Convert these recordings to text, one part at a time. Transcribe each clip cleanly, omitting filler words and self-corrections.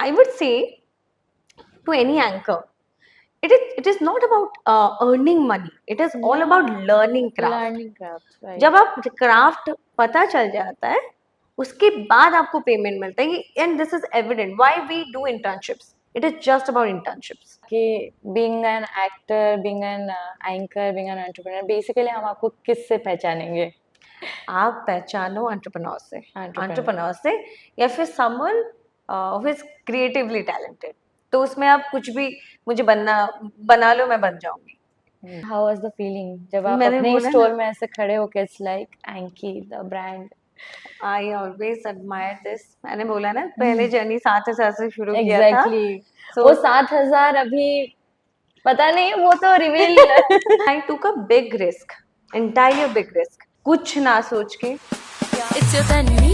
I would say to any anchor, it is not about earning money. It is all about learning craft. Learning craft, right? जब आप craft पता चल जाता है उसके बाद आपको पेमेंट मिलता है, and this is evident why we do internships. It is just about internships. कि being an actor, being an anchor, being an entrepreneur, basically हम आपको किससे पहचानेंगे? आप पहचानो एंटरप्रेन्योर से, Entrepreneur. या फिर someone who is creatively talented. तो उसमें आप कुछ भी मुझे बना लो, मैं बन जाऊंगी. How was the feeling जब आप मैंने अपने बोला स्टोर ना, में ऐसे खड़े होके it's like Anki the brand. I always admire this. मैंने बोला ना, पहले जर्नी 7,000 से शुरू किया था. Exactly. So वो 7,000 अभी पता नहीं, वो तो reveal. I took a big risk, entirely a big risk. कुछ ना सोच के. It's your Tanvi.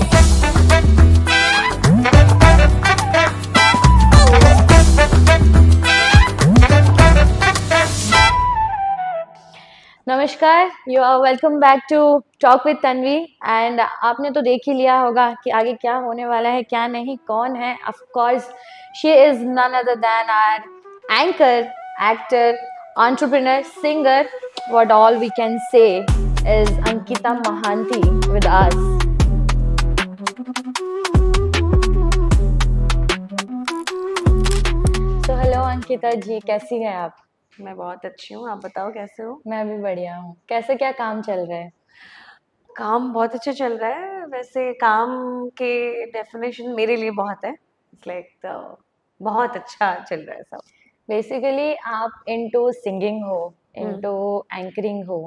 नमस्कार, you are welcome back to talk with Tanvi. And आपने तो देख ही लिया होगा कि आगे क्या होने वाला है, क्या नहीं, कौन है. Of course she is none other than our anchor, actor, entrepreneur, singer. What all we can say is Ankita Mohanty with us. तो हेलो अंकिता जी, कैसी हैं आप? मैं बहुत अच्छी हूँ, आप बताओ कैसे हो. मैं भी बढ़िया हूँ. कैसे क्या काम चल रहा है? काम बहुत अच्छा चल रहा है. वैसे काम के डेफिनेशन मेरे लिए बहुत है. इट्स लाइक बहुत अच्छा चल रहा है सब. बेसिकली आप इनटू सिंगिंग हो, इनटू एंकरिंग हो,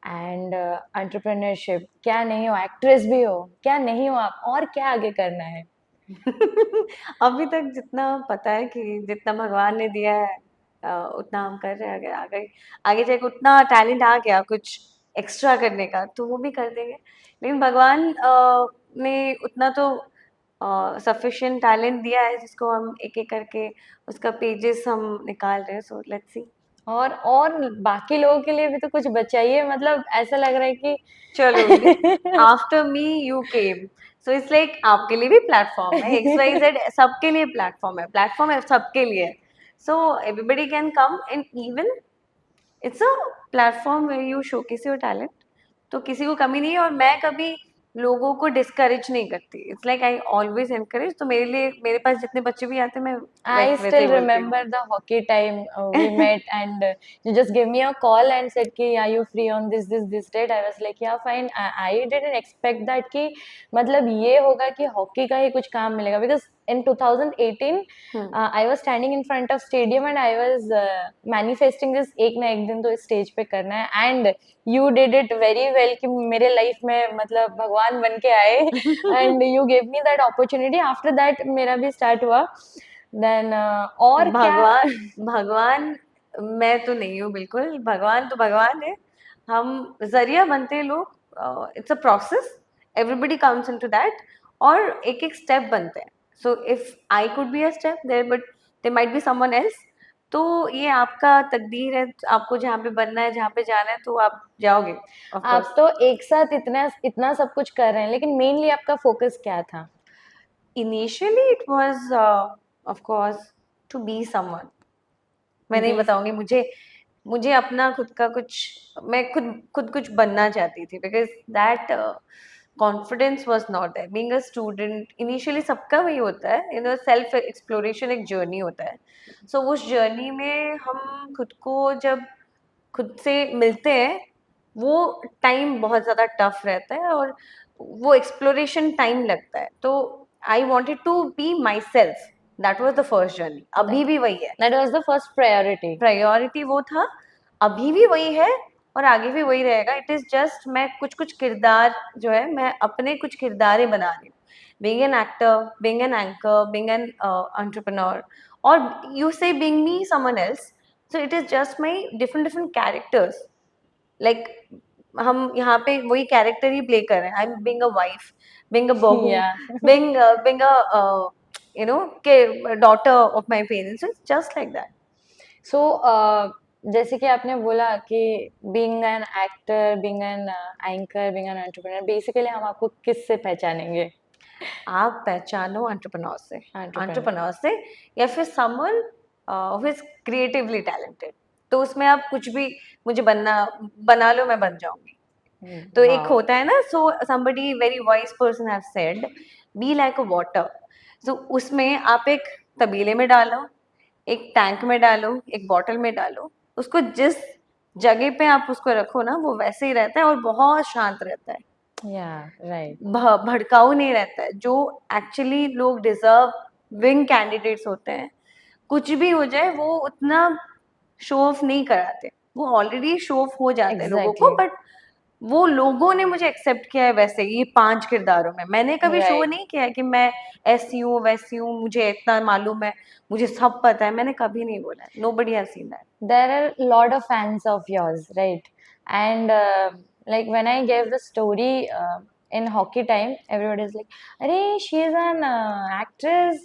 एंड एंटरप्रेन्योरशिप. क्या नहीं हो, एक्ट्रेस भी हो, क्या नहीं हो आप, और क्या आगे करना है? अभी तक जितना पता है कि जितना भगवान ने दिया है उतना हम कर रहे हैं. आगे आगे आगे जाके उतना टैलेंट आ गया कुछ एक्स्ट्रा करने का तो वो भी कर देंगे. लेकिन भगवान ने उतना तो सफिशिएंट टैलेंट दिया है जिसको हम एक एक करके उसका पेजेस हम निकाल रहे हैं. So let's see. और बाकी लोगों के लिए भी तो कुछ बचाइए. मतलब ऐसा लग रहा है कि चलो, after me you came. So it's like आपके लिए भी प्लेटफॉर्म है, XYZ सबके लिए प्लेटफॉर्म है सबके लिए. So everybody can come and even it's a platform where you showcase your talent. तो किसी को कमी नहीं है और मैं कभी लोगों को डिस्करेज नहीं करती. It's like I always encourage. तो मेरे लिए मेरे पास जितने बच्चे भी आते हैं मैं I वैसे still ही बोलती हूँ. remember the hockey time we met, and you just gave me a call and said कि are you free on this date. I was like yeah fine. I didn't expect that कि मतलब ये होगा कि hockey का ही कुछ काम मिलेगा, because in 2018 I was standing in front of stadium and I was manifesting this एक ना एक दिन तो इस स्टेज पे करना है. And you did it very well कि मेरे लाइफ में मतलब भगवान बन के आए and you gave me that opportunity. After that मेरा भी स्टार्ट हुआ. देन और भगवान भगवान मैं तो नहीं हूँ बिल्कुल. भगवान तो भगवान है, हम जरिया बनते हैं लोग. It's a process, everybody comes into that और एक एक स्टेप बनते हैं. So if I could be a step there but there might be someone else. तो ये आपका तकदीर है, आपको जहाँ पे बनना है, जहाँ पे जाना है तो आप जाओगे. of आप course. तो एक साथ इतना इतना सब कुछ कर रहे हैं, लेकिन मेनली आपका फोकस क्या था? Initially it was of course to be someone. मैं नहीं Be- बताऊंगी. मुझे अपना खुद का कुछ, मैं खुद कुछ बनना चाहती थी because that confidence was not there. Being a student initially सबका वही होता है, सेल्फ एक्सप्लोरेशन एक जर्नी होता है. सो उस जर्नी में हम खुद को जब खुद से मिलते हैं वो टाइम बहुत ज़्यादा टफ रहता है और वो एक्सप्लोरेशन टाइम लगता है. तो I wanted to be myself. That was the first journey. अभी भी वही है. That was the first priority. Priority वो था, अभी भी वही है और आगे भी वही रहेगा. इट इज़ जस्ट मैं कुछ कुछ किरदार जो है मैं अपने कुछ किरदारें बना रही हूँ. Being an actor, being an anchor, being an entrepreneur और यू से being me someone else. So it is just my different different characters. Like हम यहाँ पे वही कैरेक्टर ही प्ले कर रहे हैं. I am being a wife, being a बहू, Yeah. बीइंग अ के daughter of my parents. It's just like that. So जैसे कि आपने बोला कि being an actor, being an anchor, being an entrepreneur, basically हम आपको किससे पहचानेंगे? आप पहचानो एंटरप्रेन्योर से, Entrepreneur. एंटरप्रेन्योर से, या फिर someone who is creatively talented. तो उसमें आप कुछ भी मुझे बना लो, मैं बन जाऊंगी। तो एक Wow. होता है ना, सो somebody very wise person have said be like a water। so उसमें आप एक तबीले में डालो, एक टैंक में डालो, एक बॉटल में डालो, उसको जिस जगह पे आप उसको रखो ना, वो वैसे ही रहता है और बहुत शांत रहता है, Yeah, right. भड़काऊ नहीं रहता है। जो एक्चुअली लोग डिजर्विंग कैंडिडेट्स होते हैं, कुछ भी हो जाए वो उतना शो ऑफ नहीं कराते, वो ऑलरेडी शो ऑफ हो जाते हैं लोगों को, Exactly. बट वो लोगों ने मुझे एक्सेप्ट किया है वैसे, ये 5 किरदारों में। मैंने कभी शो Right. नहीं किया है कि मैं ऐसी हूँ वैसी हूँ, मुझे इतना मालूम है, मुझे सब पता है, मैंने कभी नहीं बोला है। nobody has seen that। There are a lot of fans of yours, right? And like when I gave the story in hockey time, everybody is like, "अरे, she is an actress."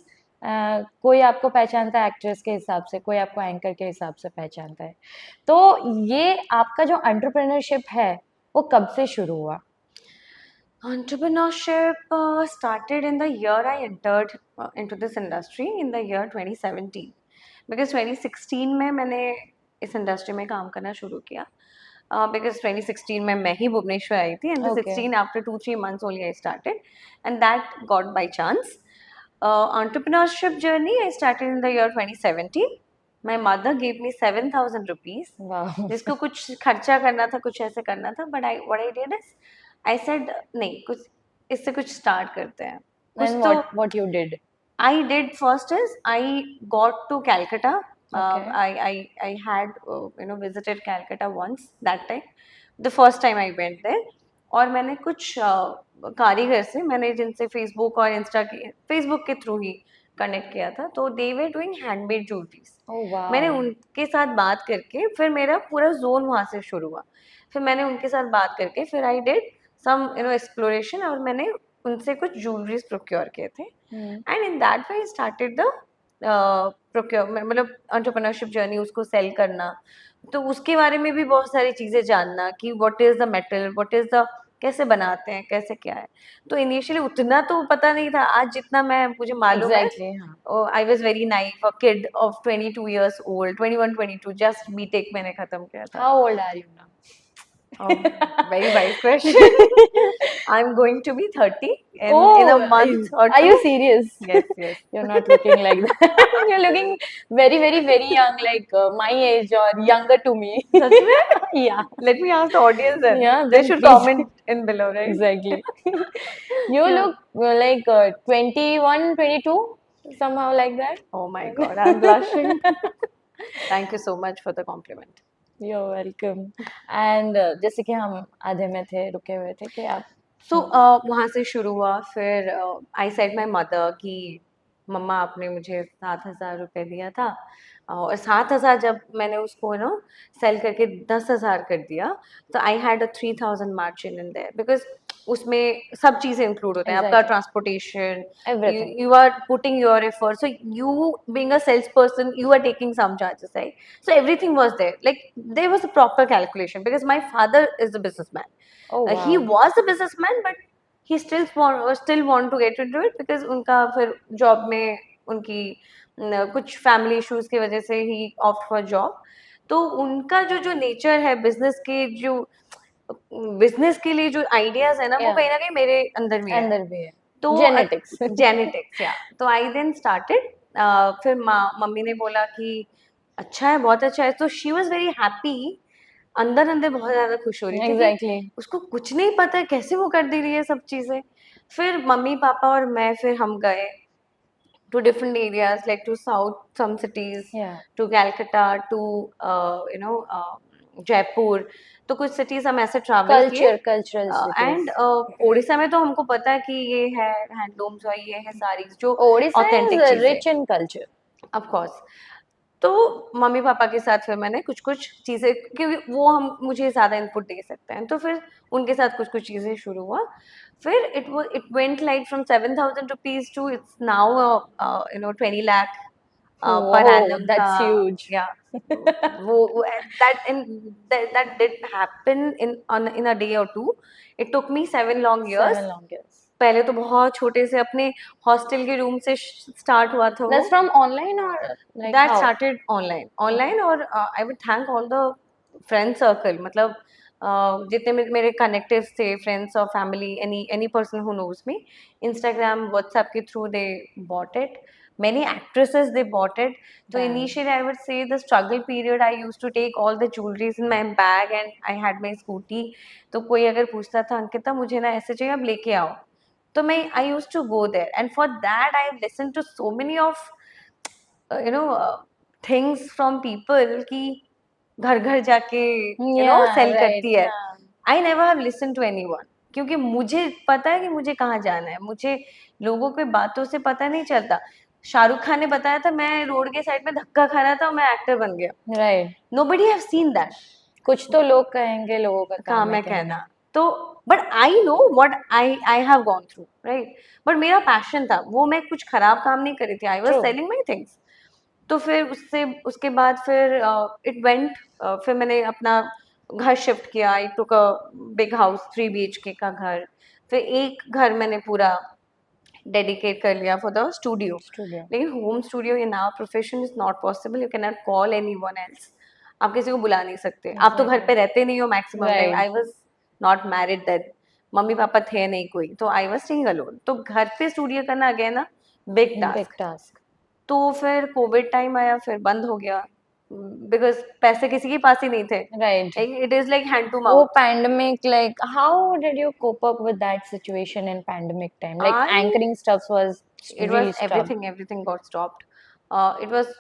कोई आपको पहचानता है एक्ट्रेस के हिसाब से, कोई आपको एंकर के हिसाब से पहचानता है। तो ये आपका जो एंटरप्रेन्योरशिप है, वो कब से शुरू हुआ? Entrepreneurship started in the year I entered into this industry, in the year 2017, because 2016 में मैंने इस इंडस्ट्री में काम करना शुरू किया, because 2016 में मैं ही भुवनेश्वर आई थी, and the Okay. 16 after 2-3 months only I started, and that got by chance। Entrepreneurship journey I started in the year 2017। My mother gave me 7,000 rupees, Wow. जिसको कुछ खर्चा करना था, कुछ ऐसे करना था, but what I did is I said नहीं, कुछ इससे कुछ स्टार्ट करते हैं, कुछ Then तो। what you did? I did first is I got to Calcutta। Okay. I had visited Calcutta once that time, the first time I went there। और मैंने कुछ कारीगर से, मैंने जिनसे फेसबुक और फेसबुक के थ्रू ही कनेक्ट किया था, तो they were doing handmade jewelleries. Oh wow. मैंने उनके साथ बात करके फिर मेरा पूरा जोन वहाँ से शुरू हुआ। फिर मैंने उनके साथ बात करके फिर आई डिड सम एक्सप्लोरेशन, और मैंने उनसे कुछ ज्वेलरीज प्रोक्योर किए थे, and in that way started the procurement, मतलब एंटरप्रेन्योरशिप जर्नी, उसको सेल करना। तो उसके बारे में भी बहुत सारी चीज़ें जानना कि what is the metal, what is the, कैसे बनाते हैं, कैसे क्या है। तो इनिशियली उतना तो पता नहीं था, आज जितना मैं मुझे मालूम है। Exactly. हाँ. I was very naive, a kid of 22 years old, 21-22, just BTech मैंने खत्म किया था। How old are you now? Very wise question। I'm going to be 30 in a month or Are two। you serious? Yes, yes। You're not looking like that. You're looking very, very, very young, like my age or younger to me. सच में? Yeah, Let me ask the audience then। Yeah, They then should please। comment in below, right? exactly. You Yeah. look like 21, 22, somehow like that. Oh my God, I'm blushing। Thank you so much for the compliment। You're welcome. And जैसे कि हम आधे में थे, रुके हुए थे कि आप सो वहाँ से शुरू हुआ। फिर आई सेड माई मदर कि मम्मा आपने मुझे 7,000 रुपये दिया था, और 7,000 जब मैंने उसको सेल करके 10,000 कर दिया, तो I had a 3,000 margin in their, because उसमें सब चीज़ें इंक्लूड होते हैं, आपका Exactly. Transportation, Everything. you are putting your effort, so you being a salesperson, you are taking some charges, right? So everything was there, like there was a proper calculation, because my father is a businessman। Oh He wow. was a businessman, but he still want to get into it, because उनका फिर job में उनकी कुछ family issues की वजह से ही opt for job. तो उनका जो नेचर है बिजनेस के, जो बिजनेस के लिए जो आइडियाज है ना, वो Yeah. कहीं ना कहीं मेरे अंदर भी है। अंदर भी है। तो Genetics. जेनेटिक्स, या तो आई देन स्टार्टेड। फिर मम्मी ने बोला कि अच्छा है, बहुत अच्छा है, तो शी वाज वेरी हैप्पी, अंदर अंदर बहुत ज्यादा खुश हो रही थी कि Exactly. उसको कुछ नहीं पता है कैसे वो कर दे रही है सब चीजें। फिर मम्मी पापा और मैं, फिर हम गए to different areas, like to south some cities, Yeah. to Calcutta, to Jaipur। तो कुछ cities हम ऐसे travel किए। Cultural and cities. ओडिशा में तो हमको पता है कि ये है हैंडलूम्स और ये है सारी जो Odisha ऑथेंटिक is चीजें, rich in culture. Of course. तो मम्मी पापा के साथ फिर मैंने कुछ कुछ चीज़ें, क्योंकि वो हम मुझे ज़्यादा इनपुट दे सकते हैं, तो फिर उनके साथ कुछ कुछ चीज़ें शुरू हुआ। फिर it went like from 7,000 rupees to it's now 20 lakh per Whoa, annum that's का। huge. Yeah, वो that did happen in a day or two। It took me 7 long years। 7 long years. पहले तो बहुत छोटे से अपने हॉस्टल के रूम से स्टार्ट हुआ था वो. That's from online or like That how? started online और I would thank all the friend circle. मतलब जितने मेरे connectives थे, friends or family, any person who knows me, Instagram, WhatsApp के through they bought it. Many actresses they bought it. So Damn. initially I would say the struggle period I used to take all the jewelries in my bag and I had my scooty. तो कोई अगर पूछता था अंकिता मुझे ना ऐसे चाहिए आप लेके आओ, तो मैं I used to go there and for that I listened to so many of things from people कि घर घर जाके Yeah, सेल right. करती है. हाँ. I never have listen to anyone, क्योंकि मुझे पता है कि मुझे कहाँ जाना है. मुझे लोगों की बातों से पता नहीं चलता. शाहरुख खान ने बताया था मैं रोड के साइड में धक्का खा रहा था और मैं एक्टर बन गया. Right. Nobody have seen that. कुछ तो लोग कहेंगे, लोगों का काम काम है है कहना. तो but I know what I have gone through, right. But मेरा पैशन था वो, मैं कुछ खराब काम नहीं कर रही थी. I was True. Selling my things. तो फिर उसके बाद फिर इट वेंट. फिर मैंने अपना घर शिफ्ट किया. आई टुक अ बिग हाउस 3 BHK का घर. फिर एक घर मैंने पूरा डेडिकेट कर लिया फॉर द स्टूडियो. Studio. लेकिन home studio in our profession is not possible. You can not call anyone else. आप किसी को बुला नहीं सकते. आप तो घर पे रहते नहीं हो maximum time. Right. I was not married then. Mummy papa थे नहीं कोई, तो आई वाज स्टेइंग अलोन. तो घर पे स्टूडियो करना अगेन ना बिग Big टास्क. task. तो फिर कोविड टाइम आया, फिर बंद हो गया बिकॉज पैसे किसी के पास ही नहीं थे. Right. It is like hand to Oh, mouth. pandemic, like how did you cope up with that situation in pandemic time? Like I- anchoring stuff was It really was stopped. everything got stopped. It was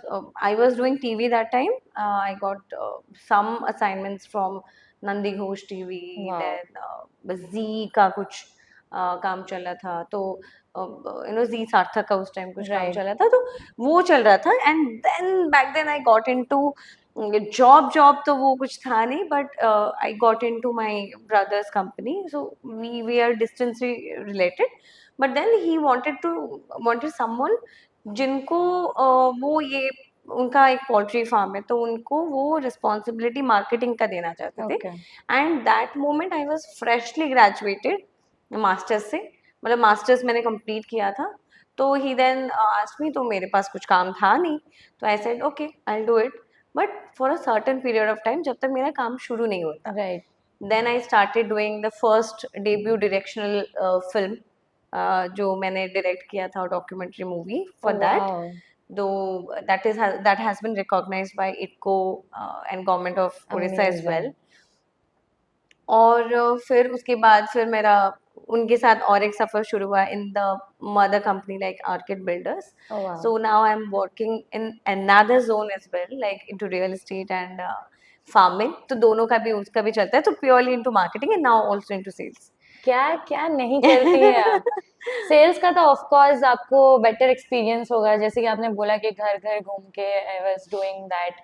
I was doing TV that time. I got some assignments from Nandi Ghosh TV. Wow. Then Z का कुछ काम चल रहा था. तो Z सार्थक का उस टाइम कुछ काम Right. चल रहा था, तो वो चल रहा था. And then back then I got into job. तो वो कुछ था नहीं, but I got into my brother's company. So we are distantly related. But then he wanted someone जिनको वो ये उनका एक पोल्ट्री फार्म है, तो उनको वो रिस्पॉन्सिबिलिटी मार्केटिंग का देना चाहते थे. Okay. And that moment I was freshly graduated masters से. मतलब मास्टर्स मैंने कंप्लीट किया था. तो ही देन आस्क्ड मी, तो मेरे पास कुछ काम था नहीं, तो I said okay I will do it, but for a certain period of time, जब तक मेरा काम शुरू नहीं होता. Right. Then I started doing the first debut directional film जो मैंने डायरेक्ट किया था, documentary movie for Oh, that. wow. though that has been recognized by ITCO and government of Odisha as Amazing. well. और फिर उसके बाद फिर मेरा उनके साथ और एक सफ़र शुरू हुआ in the mother company like orchid builders. Oh, wow. So now I'm working in another zone as well, like into real estate and farming. तो दोनों का भी उसका भी चलता है. तो purely into marketing and now also into sales. क्या क्या नहीं करती है आप. सेल्स का तो ऑफ कोर्स आपको बेटर एक्सपीरियंस होगा, जैसे कि आपने बोला कि घर घर घूम के I was doing that.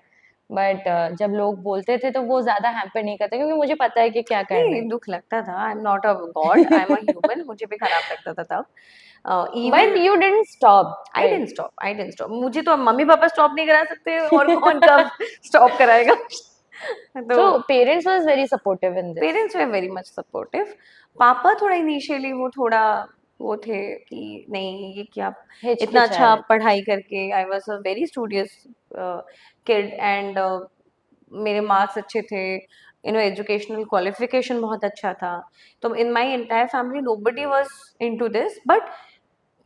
But जब लोग बोलते थे तो वो ज्यादा हैम्पर नहीं करते, क्योंकि मुझे पता है कि क्या करना नहीं, है. दुख लगता था. I am not a God, I am a human. मुझे भी खराब लगता था तब. But even you didn't stop. I didn't stop. मुझे तो मम्मी पापा स्टॉप नहीं करा सकते, और कौन कब स्टॉप कराएगा. तो parents was very supportive in this. Parents were very much supportive. पापा थोड़ा इनिशियली वो थे कि नहीं ये क्या इतना अच्छा पढ़ाई करके. आई was a very studious kid and मेरे मार्क्स अच्छे थे. एजुकेशनल क्वालिफिकेशन बहुत अच्छा था. तो in my entire family nobody was into this, but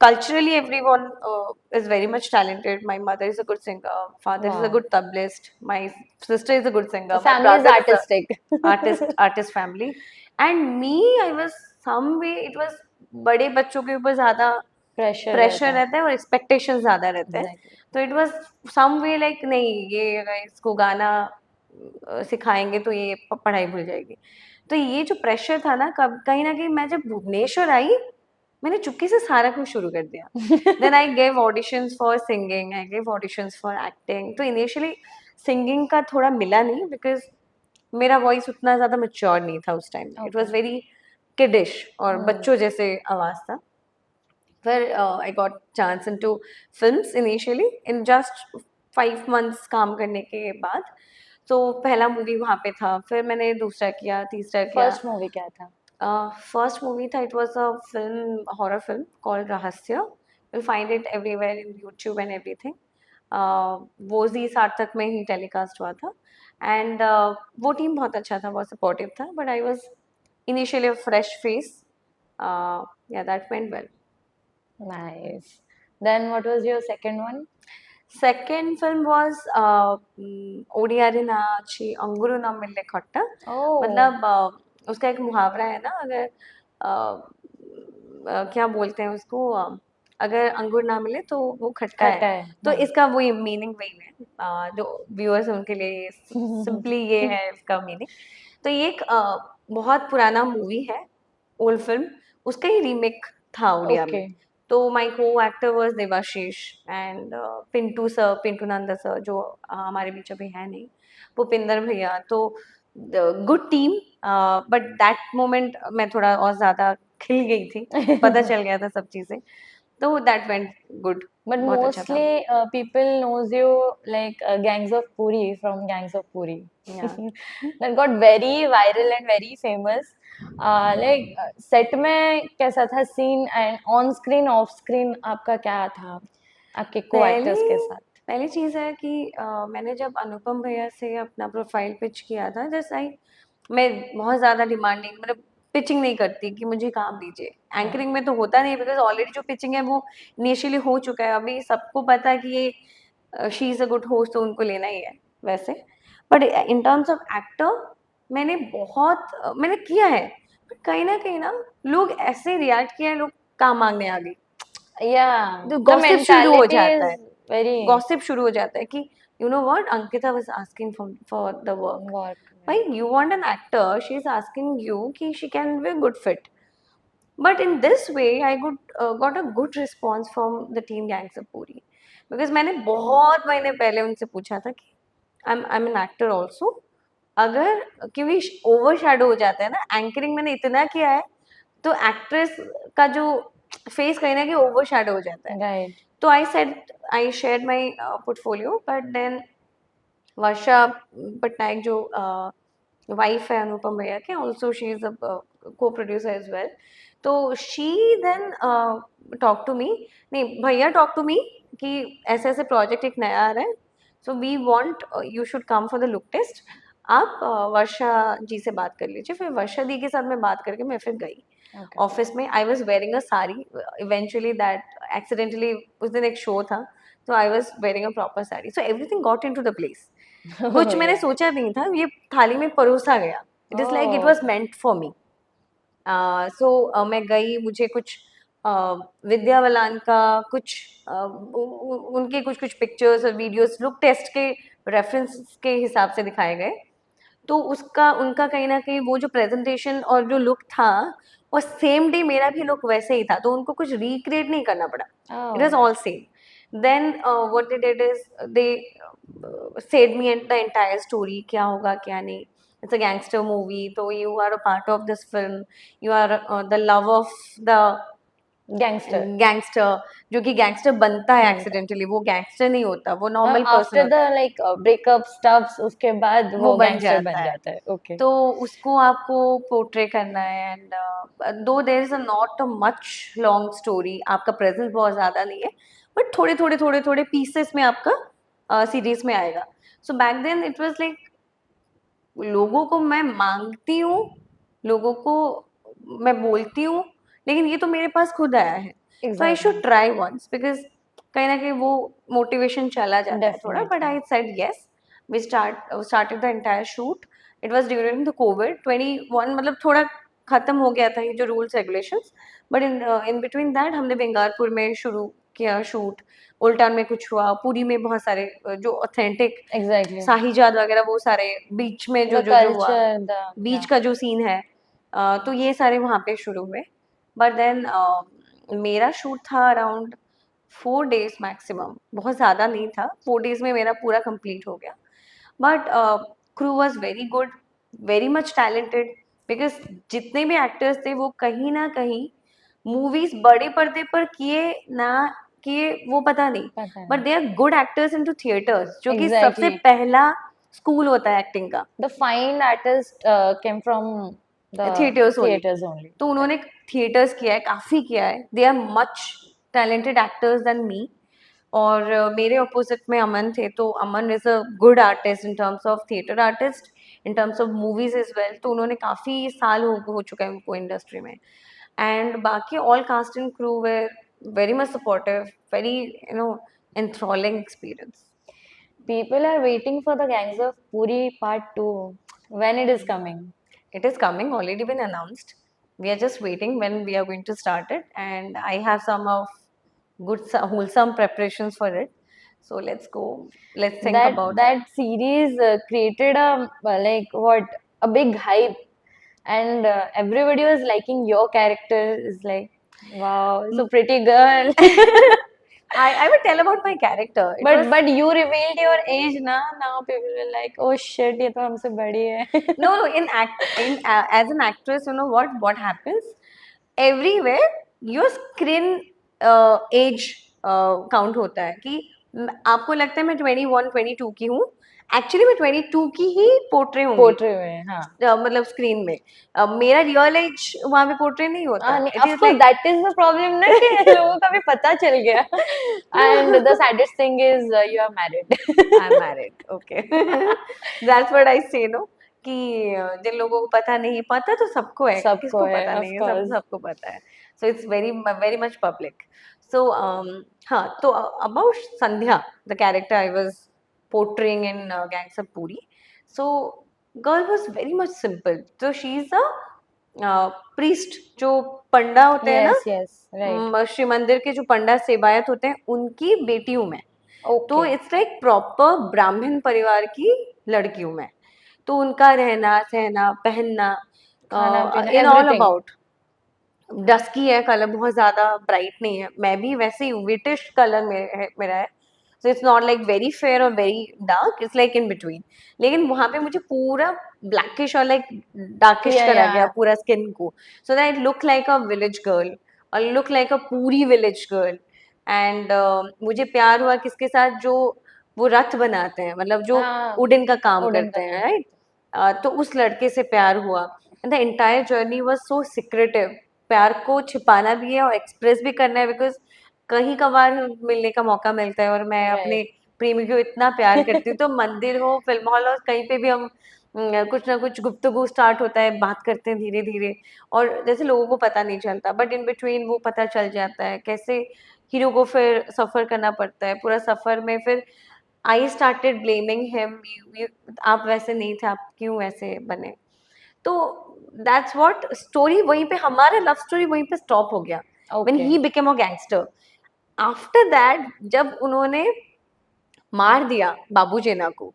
culturally everyone is very much talented. My mother is a good singer, father is a Wow. good tablist, my sister is a good singer, The my family is brother artistic. artist family. And me, I was some way, it was बड़े बच्चों के ऊपर ज्यादा pressure रहता है और expectation ज्यादा रहते हैं. तो it was some way like नहीं ये इसको गाना सिखाएंगे तो ये पढ़ाई भूल जाएगी. तो ये जो प्रेशर था ना, कहीं ना कहीं मैं जब भुवनेश्वर आई, मैंने चुपके से सारा कुछ शुरू कर दिया. Then I gave auditions for singing, I gave auditions for acting. तो इनिशियली सिंगिंग का थोड़ा मिला नहीं, बिकॉज मेरा वॉइस उतना ज़्यादा मैच्योर नहीं था उस time. It was very kiddish और बच्चों जैसे आवाज़ था. फिर I got chance into films initially. In just 5 months काम करने के बाद, तो पहला मूवी वहाँ पे था. फिर मैंने दूसरा किया, तीसरा किया. फर्स्ट मूवी क्या था? First movie था, it was a film, horror film called Rahasya. You'll find it everywhere in YouTube and everything. वो जी सार्थक में ही टेलीकास्ट हुआ था, एंड वो टीम बहुत अच्छा था, बहुत सपोर्टिव था, but I was initially a fresh face. Yeah that went well. Nice. Then what was your second one? Second film was ओडियारे नाची अंगुरु ना मिले खट्टा. Oh, मतलब उसका एक मुहावरा है ना, अगर क्या बोलते हैं उसको, अगर अंगूर ना मिले तो वो खट्टा खट्टा है. है. तो हाँ. इसका वही मीनिंग वही है. जो व्यूअर्स हैं उनके लिए सिंपली ये है इसका मीनिंग. तो ये एक बहुत पुराना मूवी है, ओल्ड फिल्म, उसका ही रीमेक था उड़िया में. Okay. तो my co actor was Devashish and Pintu sir, Pintu Nanda sir, जो हमारे बीच अभी है नहीं, भूपिंदर भैया. तो good team, but that moment मैं थोड़ा और ज्यादा खिल गई थी, पता चल गया था सब चीजें. तो दैट वेंट गुड. But बहुत अच्छा था. mostly people knows you like Gangs of Puri from Gangs of Puri. Yeah. That got very viral and very famous. Like set में कैसा था scene and on screen off screen आपका क्या था आपके co-actors के साथ? पहली चीज है कि मैंने जब अनुपम भैया से अपना प्रोफाइल पिच किया था, जैसे मैं बहुत ज्यादा डिमांडिंग, मतलब पिचिंग नहीं करती कि मुझे काम दीजिए. एंकरिंग में तो होता नहीं, बिकॉज ऑलरेडी जो पिचिंग है वो इनिशियली हो चुका है. अभी सबको पता है कि ये she is a good host, तो उनको लेना ही है वैसे. But in terms of actor मैंने मैंने किया है, बट कहीं ना लोग ऐसे रिएक्ट किया है, लोग काम मांगने आ गए. Yeah, तो the गॉसिप शुरू हो mentality जाता is है. very गॉसिप शुरू हो जाता है कि you know what, Ankita was asking for the work. work. भाई, you want an actor, she is asking you कि she can be a good fit. But in this way, got a good response from the team Gangs of Puri. Because मैंने बहुत महीने पहले उनसे पूछा था कि I'm an actor also. अगर क्योंकि ओवर शैडो हो जाता है ना, एंकरिंग मैंने इतना किया है, तो एक्ट्रेस का जो फेस कहीं ना कहीं ओवर शैडो हो जाता है. Right. तो I shared my portfolio, but then Varsha Patnaik, जो वाइफ है अनुपम भैया के, also she is a co producer as well. तो she then talk to me, नहीं भैया टॉक टू मी, कि ऐसे ऐसे प्रोजेक्ट एक नया आ रहा है, so we want you should come for the look test. आप वर्षा जी से बात कर लीजिए. फिर वर्षा दी के साथ मैं बात करके मैं फिर गई Okay. ऑफिस में. I was wearing a sari, eventually that accidentally उस दिन एक शो था, तो I was wearing a proper sari. So everything got in to the place. कुछ मैंने Yeah. सोचा नहीं था, ये थाली में परोसा गया. It is like it Oh, was meant for me. So मैं गई, मुझे कुछ विद्या बालन का कुछ उनके कुछ कुछ पिक्चर्स और वीडियोस लुक टेस्ट के रेफरेंस के हिसाब से दिखाए गए. तो उसका उनका कहीं ना कहीं वो जो प्रेजेंटेशन और जो लुक था, और सेम डे मेरा भी लुक वैसे ही था, तो उनको कुछ रिक्रिएट नहीं करना पड़ा. It was oh, all same. Then what they did is they said me and the entire story, क्या होगा क्या नहीं. It's a gangster movie, तो you are a part of this film, you are the love of the gangster. gangster, जो कि gangster बनता है बनता है. एक्सीडेंटली, वो gangster नहीं होता, वो नॉर्मल पर्सन After होता the है, like breakup stuffs उसके बाद वो वो बन gangster जाता बन है. जाता है. Okay. तो उसको आपको पोर्ट्रे करना है. And though there is not a much long story, आपका प्रेजेंस बहुत ज़्यादा नहीं है, बट थोड़े थोड़े थोड़े थोड़े पीसेस में आपका सीरीज में आएगा. So back then it was like, लोगों को मैं मांगती हूँ, लोगों को मैं बोलती हूँ, लेकिन ये तो मेरे पास खुद आया है. So I should Exactly. Try once, because कहीं ना कहीं वो मोटिवेशन चला जाता है थोड़ा. But I Definitely. Said yes. We started the entire shoot. It was during the COVID 21, मतलब थोड़ा खत्म हो गया था ये जो rules regulations, but in between that हमने बेंगालपुर में शुरू किया शूट. उल्टान में कुछ हुआ, पुरी में बहुत सारे जो ऑथेंटिक Exactly. साहिजाद वगैरह, वो सारे बीच में जो The जो जो हुआ, culture, the बीच yeah. का जो सीन है, तो ये सारे वहाँ पे शुरू हुए. बट देन मेरा शूट था अराउंड 4 days मैक्सिमम, बहुत ज़्यादा नहीं था. 4 days में मेरा पूरा कंप्लीट हो गया. But crew was very good, very much talented, because जितने भी एक्टर्स थे वो कहीं ना कहीं मूवीज बड़े पर्दे पर किए ना किए वो पता नहीं, पता बट नहीं. They are good actors in to theatres, जो कि सबसे Exactly. पहला स्कूल होता है एक्टिंग का. The fine artist came from the theatres only. theaters only. तो उन्होंने थिएटर्स किया है, काफ़ी किया है। They are much talented actors than me. और मेरे अपोजिट में अमन थे, तो Aman is a good artist in terms of theatre artist, in terms of movies as well. तो उन्होंने काफ़ी साल हो चुका है उनको इंडस्ट्री में। एंड बाकी all cast and crew were very much supportive, very enthralling experience. People are waiting for the Gangs of Puri part 2. When it is coming? It is coming, already been announced. We are just waiting when we are going to start it, and I have some of good, wholesome preparations for it. So let's go. Let's think about it. That series created like what, a big hype, and everybody was liking your character. Is like, wow, so pretty girl. I will tell about my character. It was, but you revealed your age na. Now people were like, oh shit, ये तो हमसे बड़ी है. no, as an actress, you know what happens? Everywhere your screen age count होता है कि आपको लगता है मैं 21, 22 की हूँ, एक्चुअली मैं 22 की ही पोर्ट्रे हूँ, पोर्ट्रे में, हाँ, मतलब स्क्रीन में। मेरा रियल एज वहाँ पे पोर्ट्रे नहीं होता। of course that is the problem ना कि लोगों का भी पता चल गया. And the saddest thing is you are married. I'm married. Okay. That's what I say, no? कि जिन लोगों को पता नहीं, पता तो सबको है, सबको किसको है, पता of नहीं है, course. सबको पता है। So it's very much public. So हाँ, तो about Sandhya, the character I was portraying in Gangs of Puri. So girl was very much simple. So she's a priest, जो पंडा होते हैं ना, Yes, yes, right. श्री मंदिर के जो पंडा सेवायत होते हैं, उनकी बेटी हूँ मैं। तो Okay. इट्स लाइक प्रॉपर ब्राह्मण परिवार की लड़की हूँ मैं। तो उनका रहना सहना पहनना, खाना पीना, in all everything. About. Dusky है कलर, बहुत ज्यादा ब्राइट नहीं है, मैं भी वैसे ही विटिश कलर में मेरा है। So it's not like very fair और very dark, it's like in between. लेकिन वहां पे मुझे पूरा ब्लैकिश और लाइक डार्किश Yeah, करा yeah. गया पूरा स्किन को, so that look like a village girl और लुक लाइक अ पूरी विलेज गर्ल। एंड मुझे प्यार हुआ किसके साथ, जो वो रथ बनाते हैं, मतलब जो हाँ, वुडन का काम वुडन करते का हैं, राइट। तो उस लड़के से प्यार हुआ। And the entire journey was so secretive. प्यार को छिपाना भी है और एक्सप्रेस भी करना है, बिकॉज कहीं कभार मिलने का मौका मिलता है, और मैं अपने Right. प्रेमी को इतना प्यार करती हूँ, तो मंदिर हो, फिल्म हॉल हो, कहीं पे भी हम कुछ ना कुछ गुफ्तगू स्टार्ट होता है, बात करते हैं धीरे धीरे, और जैसे लोगों को पता नहीं चलता, बट इन बिटवीन वो पता चल जाता है कैसे हीरो को फिर सफ़र करना पड़ता है। पूरा सफ़र में फिर आई स्टार्टेड ब्लेमिंग हिम, आप वैसे नहीं थे, आप क्यों वैसे बने। तो दैट्स व्हाट स्टोरी, वहीं पे हमारा लव स्टोरी वहीं पे स्टॉप हो गया when Okay. He became a gangster. After that जब उन्होंने मार दिया बाबू जेना को,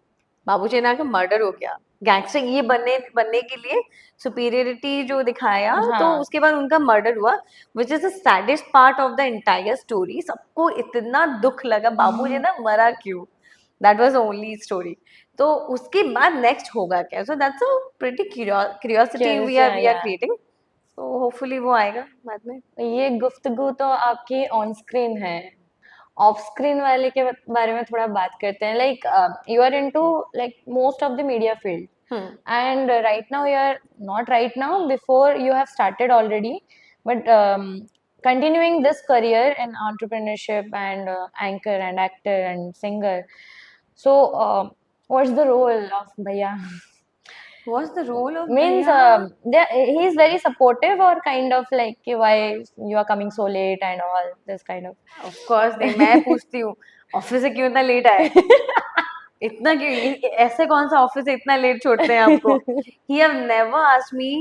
बाबू जेना का मर्डर हो गया, गैंगस्टर ये बनने के लिए सुपीरियरिटी जो दिखाया, तो हाँ. उसके बाद उनका मर्डर हुआ, which is the saddest part of the entire story. सबको इतना दुख लगा बाबू जेना मरा क्यों, दैट वाज ओनली स्टोरी। तो उसके बाद नेक्स्ट होगा क्या, so that's a pretty curiosity we are Yeah. Creating. So hopefully वो आएगा बाद में। ये गुफ्तगू तो आपकी ऑन स्क्रीन है, ऑफ स्क्रीन वाले के बारे में थोड़ा बात करते हैं. Like you are into like most of the media field, and right now you are not right now, before you have started already, but continuing this career in entrepreneurship and anchor and actor and singer. So what's the role of Bhaiya? What's the role of Means he is very supportive, or kind of like कि why you are coming so late and all this kind of. Of course नहीं, मैं पूछती हूँ office से क्यों इतना late आए, इतना क्यों, ऐसे कौन सा ऑफिस से इतना लेट छोड़ते हैं आपको। He have never asked me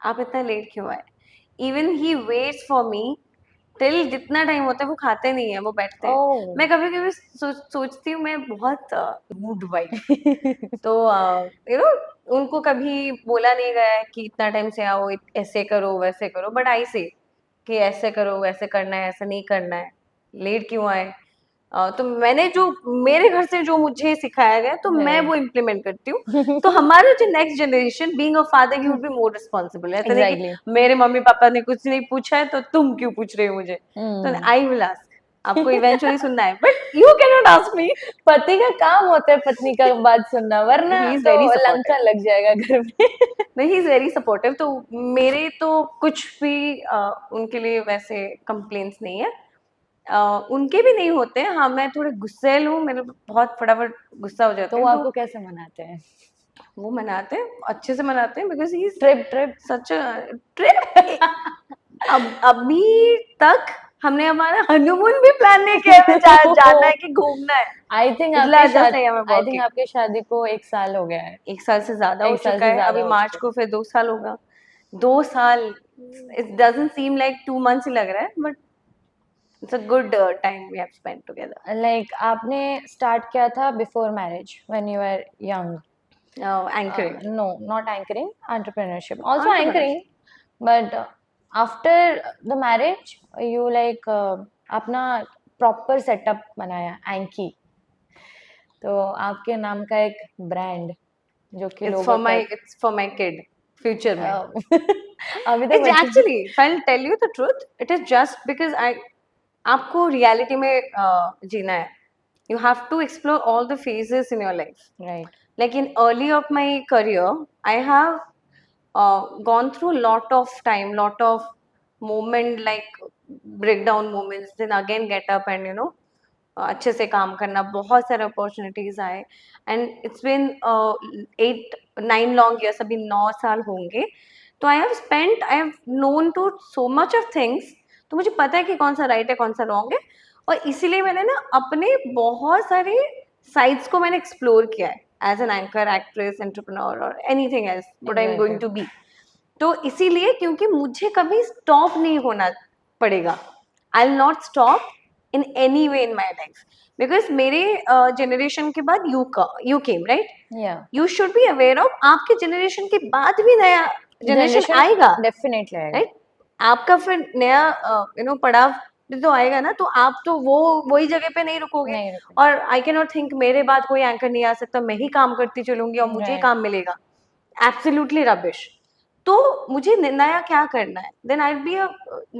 आप इतना लेट क्यों आए। Even he waits for me till जितना टाइम होता है, वो खाते नहीं है, वो बैठते हैं। Oh. मैं कभी कभी सोचती हूँ मैं बहुत रूड वाइफ। तो उनको कभी बोला नहीं गया है कि इतना टाइम से आओ, ऐसे करो वैसे करो, बट आई से कि ऐसे करो, वैसे करना है, ऐसा नहीं करना है, लेट क्यों आए। तो मैंने जो मेरे घर से जो मुझे सिखाया गया, तो मैं वो इम्प्लीमेंट करती हूँ। तो हमारा जो next generation, being a father, you would be more responsible. ऐसा नहीं कि Exactly. मेरे मम्मी पापा ने कुछ नहीं पूछा है तो तुम क्यों पूछ रहे हो मुझे। तो आई विल आस्क, आपको इवेंचुअली सुनना है, but you can not ask me. पति का काम होता है पत्नी का बात सुनना, वरना He is तो very supportive. लंका लग जाएगा घर में. नहीं, ही इज वेरी सपोर्टिव। तो मेरे तो कुछ भी उनके लिए वैसे कंप्लेंट्स नहीं है। उनके भी नहीं होते हैं। हाँ, मैं थोड़े गुस्सैल हूँ, मेरे बहुत फटाफट गुस्सा हो जाते तो वो हैं, आपको कैसे मनाते हैं? वो मनाते हैं, अच्छे से मनाते हैं, because he is trip such a trip. अब अभी तक हमने हमारा हनीमून भी प्लान नहीं किया है, जाना है कि घूमना है। आई थिंक इतना जस्ट आई एम वर्किंग। आपकी शादी को 1 साल हो गया है। 1 साल से ज्यादा हो 1 साल चुका से है, ज्यादा अभी हो मार्च चुका को फिर 2 साल होगा। 2 साल, it doesn't seem like 2 months ही लग रहा है, but it's a good time we have spent together. है। लाइक आपने स्टार्ट किया था before marriage when you were young. Anchoring, No, not anchoring, entrepreneurship. Also anchoring, entrepreneurship. but after the marriage, you like अपना proper setup बनाया, Anki. तो आपके नाम का एक ब्रांड जो कि लोगों तक it's for my kid future में। अभी तो इट्स बच्चे actually, if I tell you the truth, it is just because I, आपको रियलिटी में जीना है। You have to explore all the phases in your life. Right Like in early of my career, I have gone through a lot of time, lot of moment, like breakdown moments, then again get up and अच्छे से काम करना, बहुत सारे opportunities आए, and it's been 8-9 long years, अभी 9 साल होंगे। तो I have known to so much of things. तो मुझे पता है कि कौन सा राइट है, कौन सा रॉन्ग है, और इसीलिए मैंने ना अपने बहुत सारे साइड्स को मैंने एक्सप्लोर किया है as an anchor, actress, entrepreneur और anything else what I am going to be. तो इसीलिए, क्योंकि मुझे कभी स्टॉप नहीं होना पड़ेगा, I will not stop in any way in my life, because मेरे जनरेशन के बाद you came, right? Yeah you should be aware of, आपके जनरेशन के बाद भी नया जनरेशन आएगा, डेफिनेटली आएगा। राइट? आपका फिर नया पड़ाव भी तो आएगा ना, तो आप तो वही जगह पे नहीं रुकोगे। नहीं रुको। और आई कैन नॉट थिंक मेरे बाद कोई एंकर नहीं आ सकता, मैं ही काम करती चलूंगी और मुझे Right. काम मिलेगा। Absolutely rubbish. तो मुझे नया क्या करना है? देन आई बी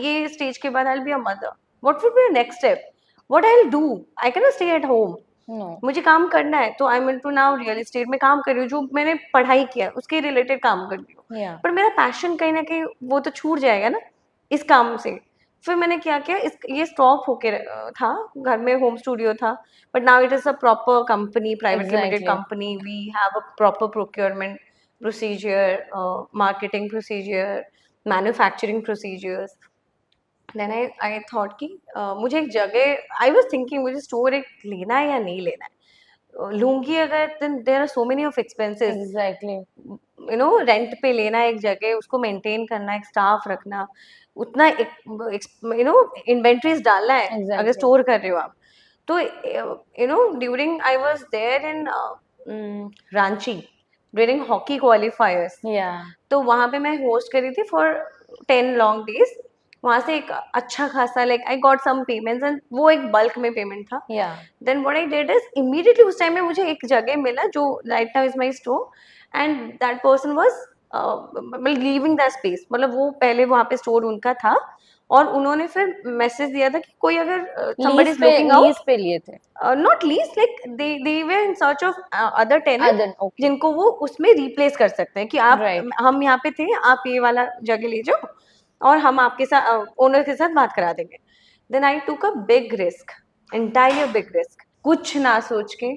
ये स्टेज के बाद I be a mother. What would be next step? What I will do? I can not stay at home. No मुझे काम करना है, तो I am into now real estate में काम कर रही हूँ, जो मैंने पढ़ाई किया है उसके रिलेटेड काम कर रही हूँ। या पर मेरा पैशन कहीं ना कहीं वो तो छूट जाएगा ना इस काम से। फिर मैंने क्या किया, ये स्टॉप होके था, घर में होम स्टूडियो था, but now it is a proper company, private limited Exactly. Company. We have a proper procurement procedure, marketing procedure, manufacturing procedures. Then I thought कि मुझे एक जगह, आई वाज थिंकिंग मुझे स्टोर एक लेना है या नहीं लेना है। लूंगी अगर, then there are so many of expenses, exactly rent पे लेना है एक जगह, उसको मेंटेन करना, एक स्टाफ रखना, उतना इन्वेंट्रीज डालना है अगर एग्जैक्टली स्टोर कर रहे हो आप। तो during I was there in Ranchi during hockey qualifiers. या तो वहां पे मैं होस्ट करी थी फॉर 10 long days। वहां से एक अच्छा खासा, like I got some payments, and वो एक बल्क में पेमेंट था। या then what I did is immediately उस टाइम में मुझे एक जगह मिला जो right now is my store, and that person was leaving that space. मतलब वो पहले वहां पे स्टोर उनका था, और उन्होंने फिर मैसेज दिया था कि कोई अगर somebody is looking out, lease पे लिए थे not least, like they were in search of other tenants other okay जिनको वो उसमें रिप्लेस कर सकते हैं, कि आप Right. हम यहाँ पे थे, आप ये वाला जगह ले जाओ और हम आपके साथ ओनर के साथ बात करा देंगे। देन आई टूक a big risk, entire big risk, कुछ ना सोच के,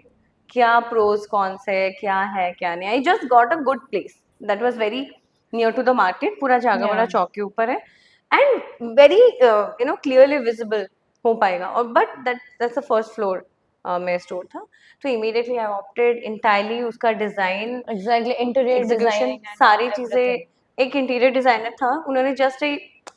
क्या प्रोज कौन से है, क्या है क्या नहीं। I just got a good place that was very near to the market, पूरा जागावाला Yeah. चौक के ऊपर है, एंड वेरी क्लियरली विजिबल हो पाएगा। और but that's the first floor में स्टोर था। तो इमीडिएटली आई ऑप्टेड इंटायरली, उसका design, exactly interior execution, designing सारी चीजें, एक इंटीरियर डिजाइनर था, उन्होंने जस्ट एक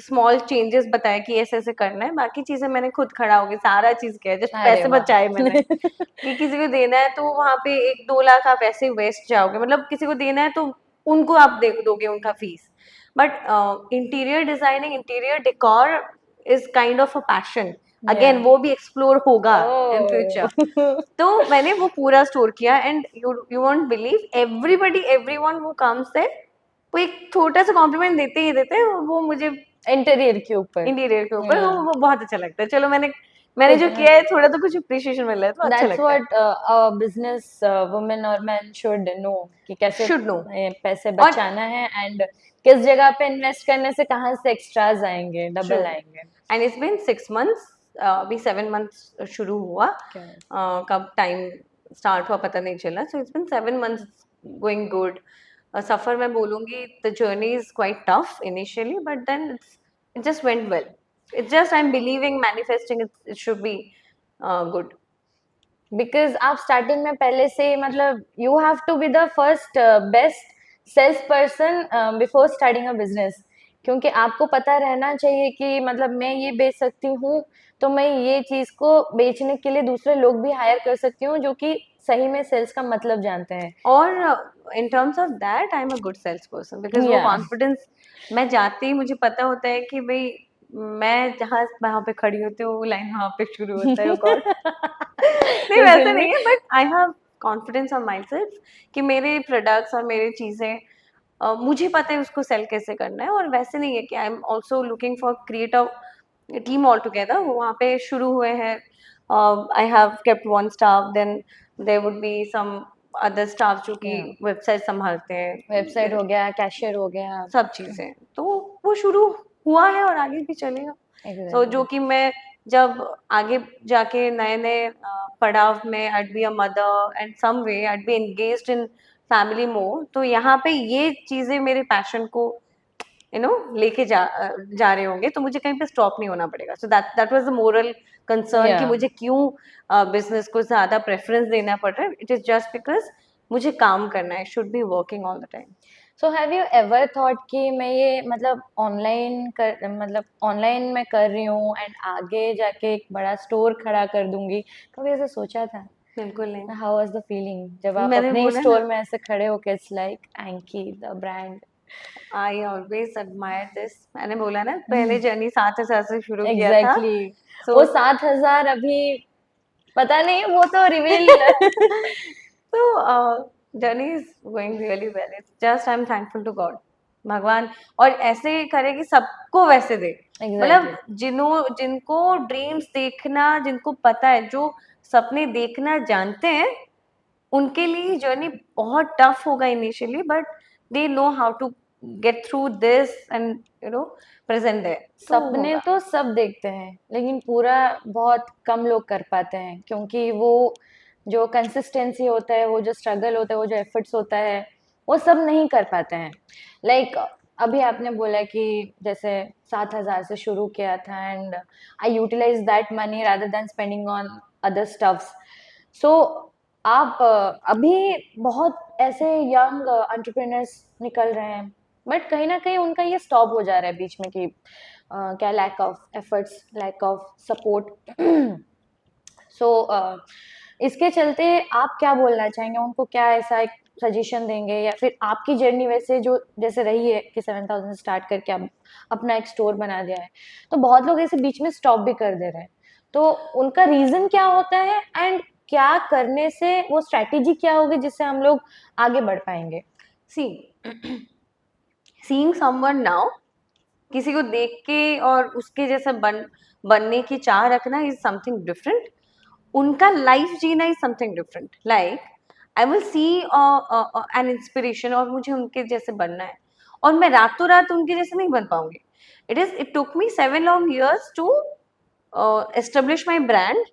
स्मॉल चेंजेस बताया कि ऐसे ऐसे करना है, बाकी चीजें मैंने खुद खड़ा हो गई, सारा चीज किया, जस्ट अरे पैसे वाह। बचाए मैंने। कि किसी को देना है तो वहां पे 1-2 लाख आप ऐसे वेस्ट जाओगे, मतलब किसी को देना है तो उनको आप दे दोगे उनका fees. But interior designing, interior decor is kind of a passion. Again Yeah. वो भी एक्सप्लोर होगा इन फ्यूचर। Oh. तो मैंने वो पूरा स्टोर किया, and you won't believe, everyone वो काम से वो एक छोटा सा कॉम्प्लीमेंट देते ही देते हैं, वो मुझे इंटीरियर के ऊपर इंटीरियर के ऊपर Yeah. वो बहुत अच्छा लगता है। चलो मैंने मैंने जो किया है थोड़ा तो कुछ अप्रिशिएशन मिल रहा है तो अच्छा That's लगता है। what a business woman or man should know कि कैसे Should know. पैसे और बचाना है एंड किस जगह पे इन्वेस्ट करने से कहाँ से एक्स्ट्राज आएंगे, डबल True. आएंगे। And it's been 6 months. अभी 7 months शुरू हुआ। कब टाइम स्टार्ट हुआ पता नहीं चला। So it's been 7 months going good. सफर मैं बोलूँगी the journey is quite tough initially, but then it just went well. It's just I'm believing, manifesting it should be good. Because आप स्टार्टिंग में पहले से ही मतलब you have to be the first best sales person before starting a business, क्योंकि आपको पता रहना चाहिए कि मतलब मैं ये बेच सकती हूँ तो मैं ये चीज को बेचने के लिए दूसरे लोग भी हायर कर सकती हूँ जो कि सही में सेल्स का मतलब जानते हैं। और in terms of that I am a good sales person because वो Yeah. कॉन्फिडेंस मैं जाती ही मुझे पता होता है कि भाई मैं जहाँ वहाँ पे खड़ी होती हूँ वो लाइन वहाँ पे शुरू होता है। गॉड नहीं वैसे नहीं है but I have confidence on my self कि मेरे प्रोडक्ट्स और मेरी चीज़ें मुझे पता है उसको सेल कैसे करना है। और वैसे नहीं है कि I am also looking for creative team all together. वो वहाँ पे शुरू हुए हैं। I have kept one staff, then there would be some other staff जो कि Yeah. वेबसाइट संभालते हैं, वेबसाइट हो गया, कैशियर हो गया, सब चीज़ें। तो वो शुरू हुआ है और आगे भी चलेगा। तो जो कि मैं जब आगे जाके नए-नए पड़ाव में I'd be a mother and some way I'd be engaged in family more, तो यहाँ पे ये चीज़ें मेरे पैशन को लेके जा रहे होंगे तो मुझे कहीं पे स्टॉप नहीं होना पड़ेगा। So that was the moral concern कि Yeah. मुझे क्यों बिज़नेस को ज़्यादा प्रेफ़रेंस देना पड़ रहा है। इट इज़ जस्ट बिकॉज़ मुझे काम करना है, should be working all the time. So have you ever thought कि मैं ये मतलब ऑनलाइन मैं कर रही हूँ एंड आगे जाके एक बड़ा स्टोर खड़ा कर दूंगी, कभी ऐसे सोचा था? बिल्कुल नहीं। हाउ वाज द फीलिंग जब आप मैंने अपने ही बोला स्टोर ना, में ऐसे खड़े होके it's like Anky the brand? I always admire this. मैंने बोला ना पहले जर्नी 7,000 से शुरू किया था। एग्जैक्टली। सो वो 7,000 अभी पता नहीं, वो तो reveal so journey is going really well. It's just I'm thankful to God. भगवान और ऐसे करे कि सबको वैसे दे। मतलब जिनको ड्रीम्स देखना, जिनको पता है, जो सपने देखना जानते हैं, उनके लिए जर्नी बहुत टफ होगा initially, but they know how to get through this and present there. सपने तो सब देखते हैं लेकिन पूरा बहुत कम लोग कर पाते हैं, क्योंकि वो जो कंसिस्टेंसी होता है, वो जो स्ट्रगल होता है, वो जो एफर्ट्स होता है, वो सब नहीं कर पाते हैं। लाइक अभी आपने बोला कि जैसे 7,000 से शुरू किया था and I utilise that money rather than spending on other stuffs. So आप अभी बहुत ऐसे यंग एंटरप्रेन्योर्स निकल रहे हैं, बट कहीं ना कहीं उनका ये स्टॉप हो जा रहा है बीच में कि क्या lack of efforts, lack of support. So इसके चलते आप क्या बोलना चाहेंगे उनको? क्या ऐसा एक सजेशन देंगे, या फिर आपकी जर्नी वैसे जो जैसे रही है कि 7,000 स्टार्ट करके आप अपना एक स्टोर बना दिया है, तो बहुत लोग ऐसे बीच में स्टॉप भी कर दे रहे हैं, तो उनका रीजन क्या होता है एंड क्या करने से, वो स्ट्रैटेजी क्या होगी जिससे हम लोग आगे बढ़ पाएंगे? सीइंग समवन नाउ, किसी को देख के और उसके जैसा बनने की चाह रखना इज समथिंग डिफरेंट। उनका लाइफ जीना is something different. Like I will see an inspiration और मुझे उनके जैसे बनना है, और मैं रातों रात उनके जैसे नहीं बन पाऊंगी। It took me 7 long years to establish my brand.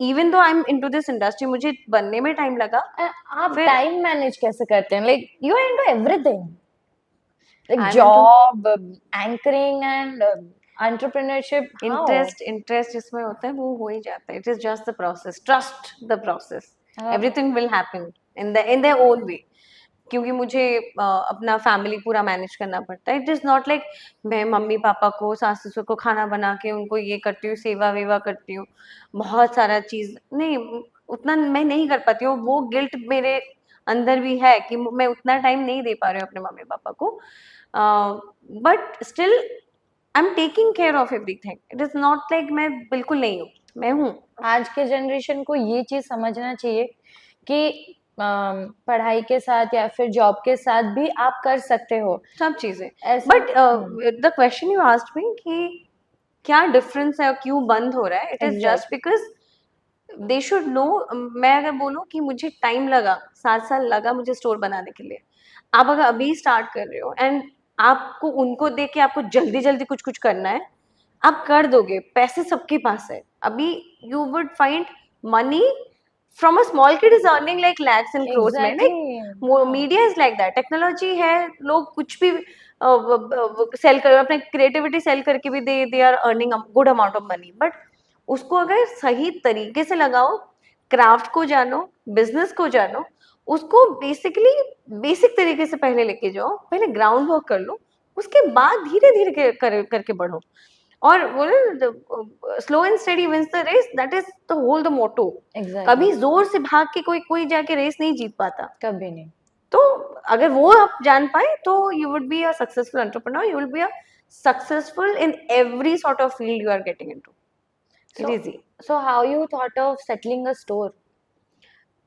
Even though I am into this industry, मुझे बनने में टाइम लगा। आप फिर- टाइम मैनेज कैसे करते हैं? Like you are into everything, like I'm job, anchoring and entrepreneurship. How? Interest जिसमें होता है वो हो ही जाता है। It is just the process, trust the process, everything will happen in their own way. क्योंकि मुझे अपना फैमिली पूरा मैनेज करना पड़ता है। इट इज नॉट लाइक मैं मम्मी पापा को, सास ससुर को खाना बना के उनको ये करती हूँ, सेवा वेवा करती हूँ, बहुत सारा चीज नहीं, उतना मैं नहीं कर पाती हूँ। वो गिल्ट मेरे अंदर भी है कि मैं उतना टाइम नहीं दे पा रही हूँ अपने मम्मी पापा को, but still I am taking care of everything. It is not like मैं बिल्कुल नहीं हूँ, मैं हूँ। आज के जनरेशन को ये चीज समझना चाहिए कि पढ़ाई के साथ या फिर जॉब के साथ भी आप कर सकते हो सब चीजें। ऐसा। But the question you asked me कि क्या डिफरेंस है, क्यों बंद हो रहा है? It is just Exactly. Because they should know. मैं अगर बोलूँ कि मुझे टाइम लगा, 7 साल लगा मुझे स्टोर बनाने के लिए, आप अगर अभी स्टार्ट कर रहे हो एंड आपको उनको देख के आपको जल्दी जल्दी कुछ कुछ करना है, आप कर दोगे, पैसे सबके पास है अभी। You would find money from a small kid is earning like lakhs and crores में, like Exactly. Yeah. Media is like that, technology है, लोग कुछ भी सेल कर अपने क्रिएटिविटी सेल करके भी they are earning good amount of money. But उसको अगर सही तरीके से लगाओ, क्राफ्ट को जानो, बिजनेस को जानो, उसको बेसिकली बेसिक तरीके से पहले लेके जाओ, पहले ग्राउंड वर्क कर लो, उसके बाद धीरे धीरे करके बढ़ो। और बोले slow and steady wins the race, that is the whole the motto. Exactly. कभी जोर से भाग के कोई कोई जाके रेस नहीं जीत पाता। कभी नहीं. तो अगर वो आप जान पाए तो you would be a successful entrepreneur, you will be a successful in every sort of field you are getting into. It So, is easy. so how you thought of settling a store?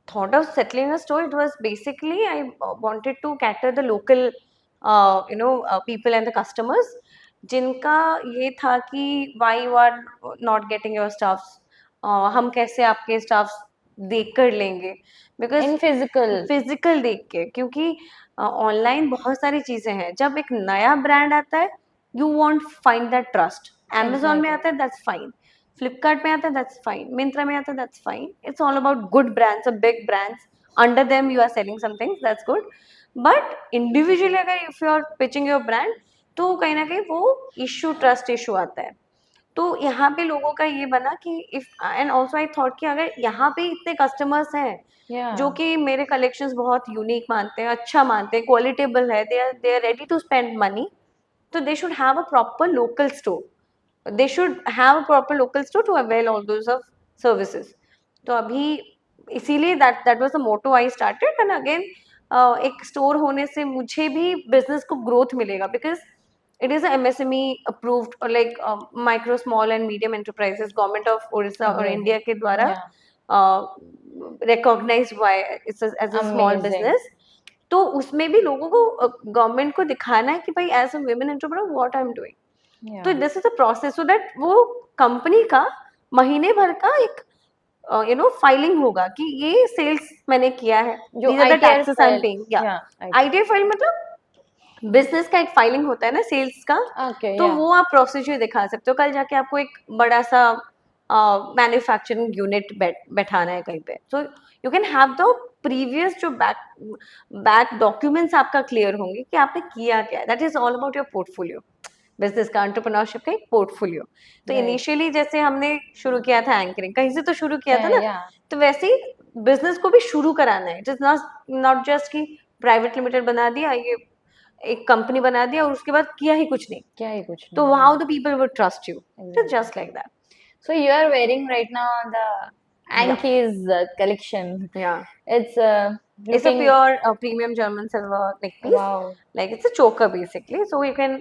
Thought of settling a store, it was basically I wanted to cater the local people and the customers जिनका ये था कि why you are not getting your stuffs, हम कैसे आपके stuffs देख कर लेंगे, because In physical. फिजिकल देख के, क्योंकि ऑनलाइन बहुत सारी चीजें हैं, जब एक नया ब्रांड आता है you want find that trust, Amazon में Exactly. आता है दैट्स फाइन, फ्लिपकार्ट में आता है दैट्स फाइन, मिंत्रा में आता है that's fine, it's all about good brands, big brands, under them you are selling something that's good. But individually अगर if you are pitching your brand, तो कहीं ना कहीं वो इशू, ट्रस्ट इशू आता है। तो यहाँ पे लोगों का ये बना कि if and also I thought कि अगर यहाँ पे इतने कस्टमर्स हैं Yeah. जो कि मेरे कलेक्शंस बहुत यूनिक मानते हैं, अच्छा मानते हैं, क्वालिटेबल है, they are ready to spend money, तो they should have a proper local store, they should have a proper local store to avail all those of services. तो अभी इसीलिए that was the motto I started. And again एक store होने से मुझे भी business को ग्रोथ मिलेगा, because it is a MSME approved or like micro, small and medium enterprises, government of Orissa or Exactly. India के द्वारा Yeah. recognized by it's as a small Amazing. business। तो उसमें भी लोगों को गवर्नमेंट को दिखाना है कि भाई as a women entrepreneur what I am doing. Yeah. तो this is a process, so that वो कंपनी का महीने भर का एक फाइलिंग होगा कि ये सेल्स मैंने किया है, जो these are the ITR taxes I'm file. paying, yeah। Yeah. ITR file मतलब बिजनेस का एक फाइलिंग होता है ना सेल्स का, Okay. तो Yeah. वो आप प्रोसीजर दिखा सकते हो। कल जाके आपको एक बड़ा सा मैन्युफैक्चरिंग यूनिट बैठाना है कहीं पे, so you can have the previous जो बैक डॉक्यूमेंट्स आपका क्लियर होंगे कि आपने किया क्या है। That is all about your portfolio, business का, एंटरप्रेन्योरशिप का एक पोर्टफोलियो। तो Right. इनिशियली जैसे हमने शुरू किया था एंकरिंग, कहीं से तो शुरू किया था ना, Yeah. तो वैसे ही बिजनेस को भी शुरू कराना है। इट इज नॉट जस्ट कि प्राइवेट लिमिटेड बना दिया, ये एक कंपनी बना दिया और उसके बाद किया ही कुछ नहीं, क्या ही कुछ तो नहीं. How the people would trust you, Exactly. Just like that. So you are wearing right now the Anki's collection. Yeah, It's it's a looking pure premium German silver neckpiece. wow. Like it's a choker basically, so you can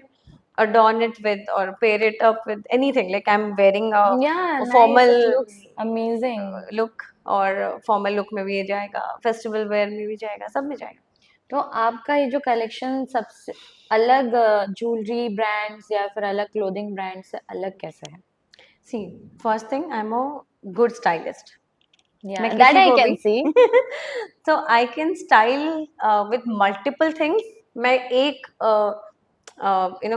adorn it with or pair it up with anything. Like I'm wearing a Yeah, nice. formal It looks amazing. look, और formal look में भी ये जाएगा, festival where में भी जाएगा, सब में जाएगा। तो आपका ये जो कलेक्शन सबसे अलग ज्वेलरी ब्रांड्स या फिर अलग क्लोथिंग ब्रांड से अलग कैसे है? See, first thing, I'm a good stylist. Yeah, मैं that किसी I को can भी see. so I can style with multiple things. मैं एक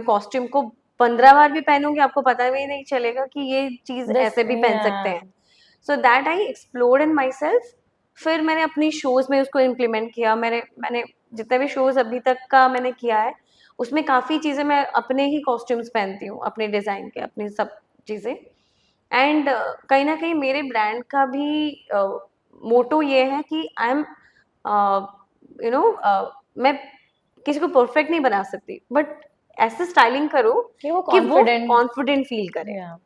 कॉस्ट्यूम को 15 बार भी पहनूंगी, आपको पता भी नहीं चलेगा कि ये चीज This ऐसे भी पहन सकते yeah. हैं। So that I explored in my self. फिर मैंने अपनी शोज में उसको इम्प्लीमेंट किया। मैंने जितने भी शोज अभी तक का मैंने किया है, उसमें काफ़ी चीज़ें मैं अपने ही कॉस्ट्यूम्स पहनती हूँ, अपने डिज़ाइन के, अपनी सब चीज़ें। एंड कहीं ना कहीं मेरे ब्रांड का भी मोटो ये है कि आई एम मैं किसी को परफेक्ट नहीं बना सकती, बट ऐसे स्टाइलिंग करो कि वो कि वो confident कॉन्फिडेंट फील करे, yeah.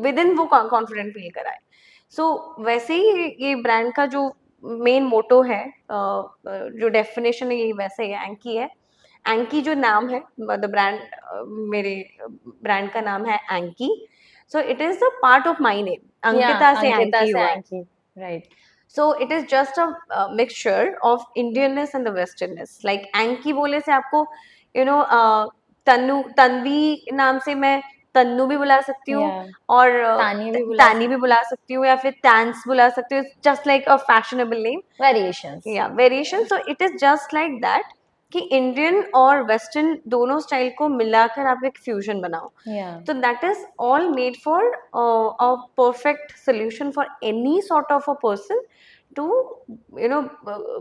विद इन वो कॉन्फिडेंट फील कराए। सो वैसे ही ये ब्रांड का जो मेन मोटो है, जो डेफिनेशन है, ये वैसे ही एंकी है। एंकी जो नाम है, द ब्रांड, मेरे ब्रांड का नाम है Anky. So it is the part of my name, Ankita से एंकी हुआ है। Anki, right. So it is just a mixture of Indianness and the Westernness. Like एंकी बोले से आपको तन्वी नाम से मैं तन्नू भी बुला सकती हूँ, Yeah. और तानी भी बुला तानी भी बुला सकती हूँ, या फिर टैंस बुला सकती हूँ, जस्ट लाइक अ फैशनेबल नेम। Variations. या variation, so it is just like that कि इंडियन और वेस्टर्न दोनों स्टाइल को मिलाकर आप एक फ्यूजन बनाओ। Yeah. So that is all made for a perfect solution for any sort of a person to, you know,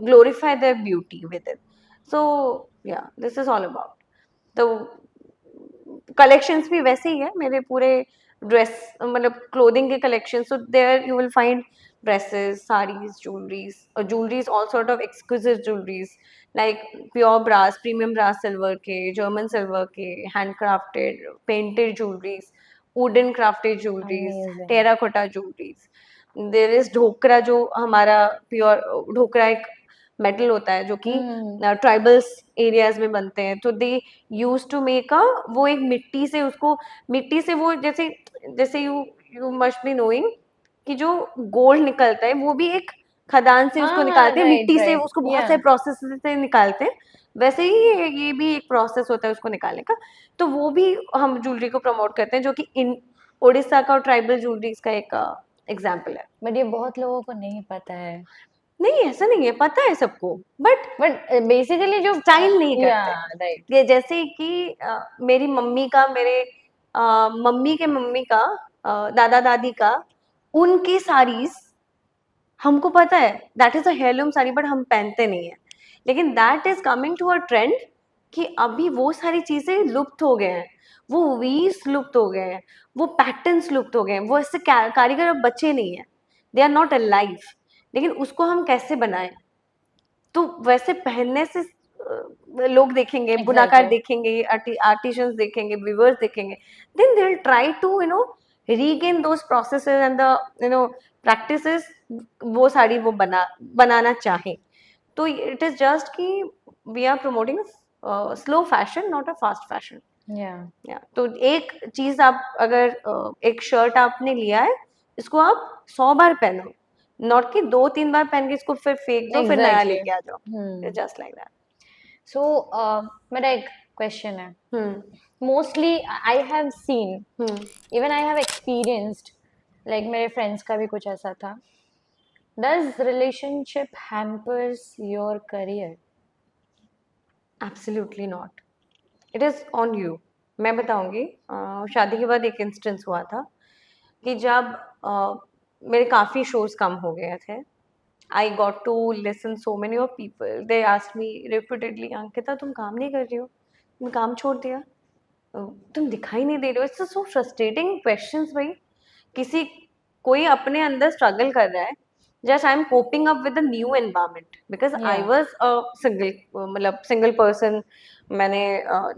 glorify their beauty with it. So yeah, this is all about. तो collections भी वैसे ही है मेरे पूरे, dress मतलब clothing के collection, so there you will find dresses, saris, jewelleries, all sort of exclusive jewelleries like pure brass, premium brass silver के, German silver के, handcrafted painted jewelleries, wooden crafted jewelleries, Amazing. Terracotta jewelleries. There is dhokra, जो हमारा pure Dhokra एक metal होता है जो कि tribals areas में बनते हैं, तो दे यूज टू मेक अ, वो एक मिट्टी से उसको, मिट्टी से वो जैसे जैसे यू मस्ट बी नोइंग कि जो गोल्ड निकलता है वो भी एक खदान से उसको हाँ, निकालते हैं, right, मिट्टी से right. उसको बहुत Yeah. सारे प्रोसेस से निकालते हैं, वैसे ही ये भी एक प्रोसेस होता है उसको निकालने का। तो वो भी हम ज्वेलरी को प्रमोट करते हैं, जो कि इन उड़ीसा का और ट्राइबल ज्वेलरीज का एक एग्जाम्पल है। बट ये बहुत लोगों को नहीं पता है। नहीं, ऐसा नहीं है, पता है सबको, बट बट बेसिकली जो स्टाइल नहीं करते। Yeah, right. ये जैसे कि मेरी मम्मी का, मेरे मम्मी के मम्मी का, दादा दादी का, उनकी साड़ीज हमको पता है that is a heirloom sari, but हम पहनते नहीं है। लेकिन that is coming to a trend कि अभी वो सारी चीजें लुप्त हो गए हैं, वो वीव्स लुप्त हो गए हैं, वो पैटर्न्स लुप्त हो गए हैं, वो ऐसे कारीगर अब बचे नहीं है, दे आर नॉट अलाइव। लेकिन उसको हम कैसे बनाएं? तो वैसे पहनने से लोग देखेंगे, बुनाकार Exactly. देखेंगे, आर्टिशंस देखेंगे, वीवर्स देखेंगे, then they will try to regain those processes and the practices, वो साड़ी वो बनाना चाहें। तो इट इज जस्ट कि we are promoting slow fashion, not a fast fashion. Yeah. तो एक चीज आप अगर एक शर्ट आपने लिया है, इसको आप 100 बार पहनो, नॉट कि 2-3 बार पहन के इसको फिर फेंक दो, फिर नया Exactly. लेके आ जाओ, जस्ट लाइक दैट। So मेरा एक क्वेश्चन है। Mostly I have seen, even I have experienced, like मेरे फ्रेंड्स का भी कुछ ऐसा था। Does relationship hampers your career? Absolutely not, it is on you. मैं बताऊंगी, शादी के बाद एक इंस्टेंस हुआ था कि जब मेरे काफ़ी शोज कम हो गए थे, I got to listen so many of people, they asked me repeatedly, Ankita तुम काम नहीं कर रही हो, तुम काम छोड़ दिया, तुम दिखाई नहीं दे रहे हो। इट्स सो फ्रस्ट्रेटिंग क्वेश्चंस भाई। किसी कोई अपने अंदर स्ट्रगल कर रहा है, just I am coping up with the new environment, because I was a single, मतलब सिंगल पर्सन। मैंने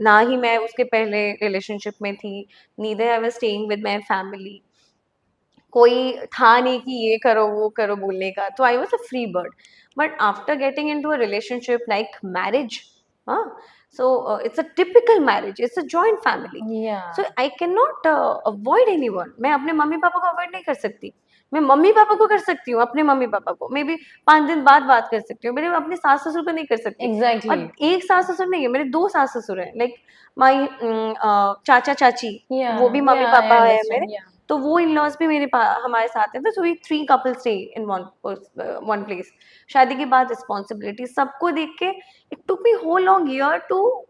ना ही मैं उसके पहले रिलेशनशिप में थी, neither I was staying with my family, कोई था नहीं कि ये करो वो करो बोलने का, तो I was a free bird. But after getting in to a relationship like marriage, हाँ, so it's a typical marriage, it's a joint family, Yeah. So I can not avoid anyone. मैं अपने mummy papa को avoid नहीं कर सकती, मैं mummy papa को कर सकती हूँ, अपने मम्मी पापा को मे बी 5 दिन बाद बात कर सकती हूँ, मेरे अपने सास ससुर को नहीं कर सकती। Exactly. और एक सास ससुर नहीं है, मेरे 2 सास ससुर हैं, लाइक माई चाचा चाची, Yeah. वो भी मम्मी Yeah, I पापा है understand. मेरे, Yeah. तो वो इन लॉज भी मेरे हमारे साथ हैं, तो so we 3 couple stay in one place. शादी के बाद रिस्पॉन्सिबिलिटी सबको देख के it took me whole long year to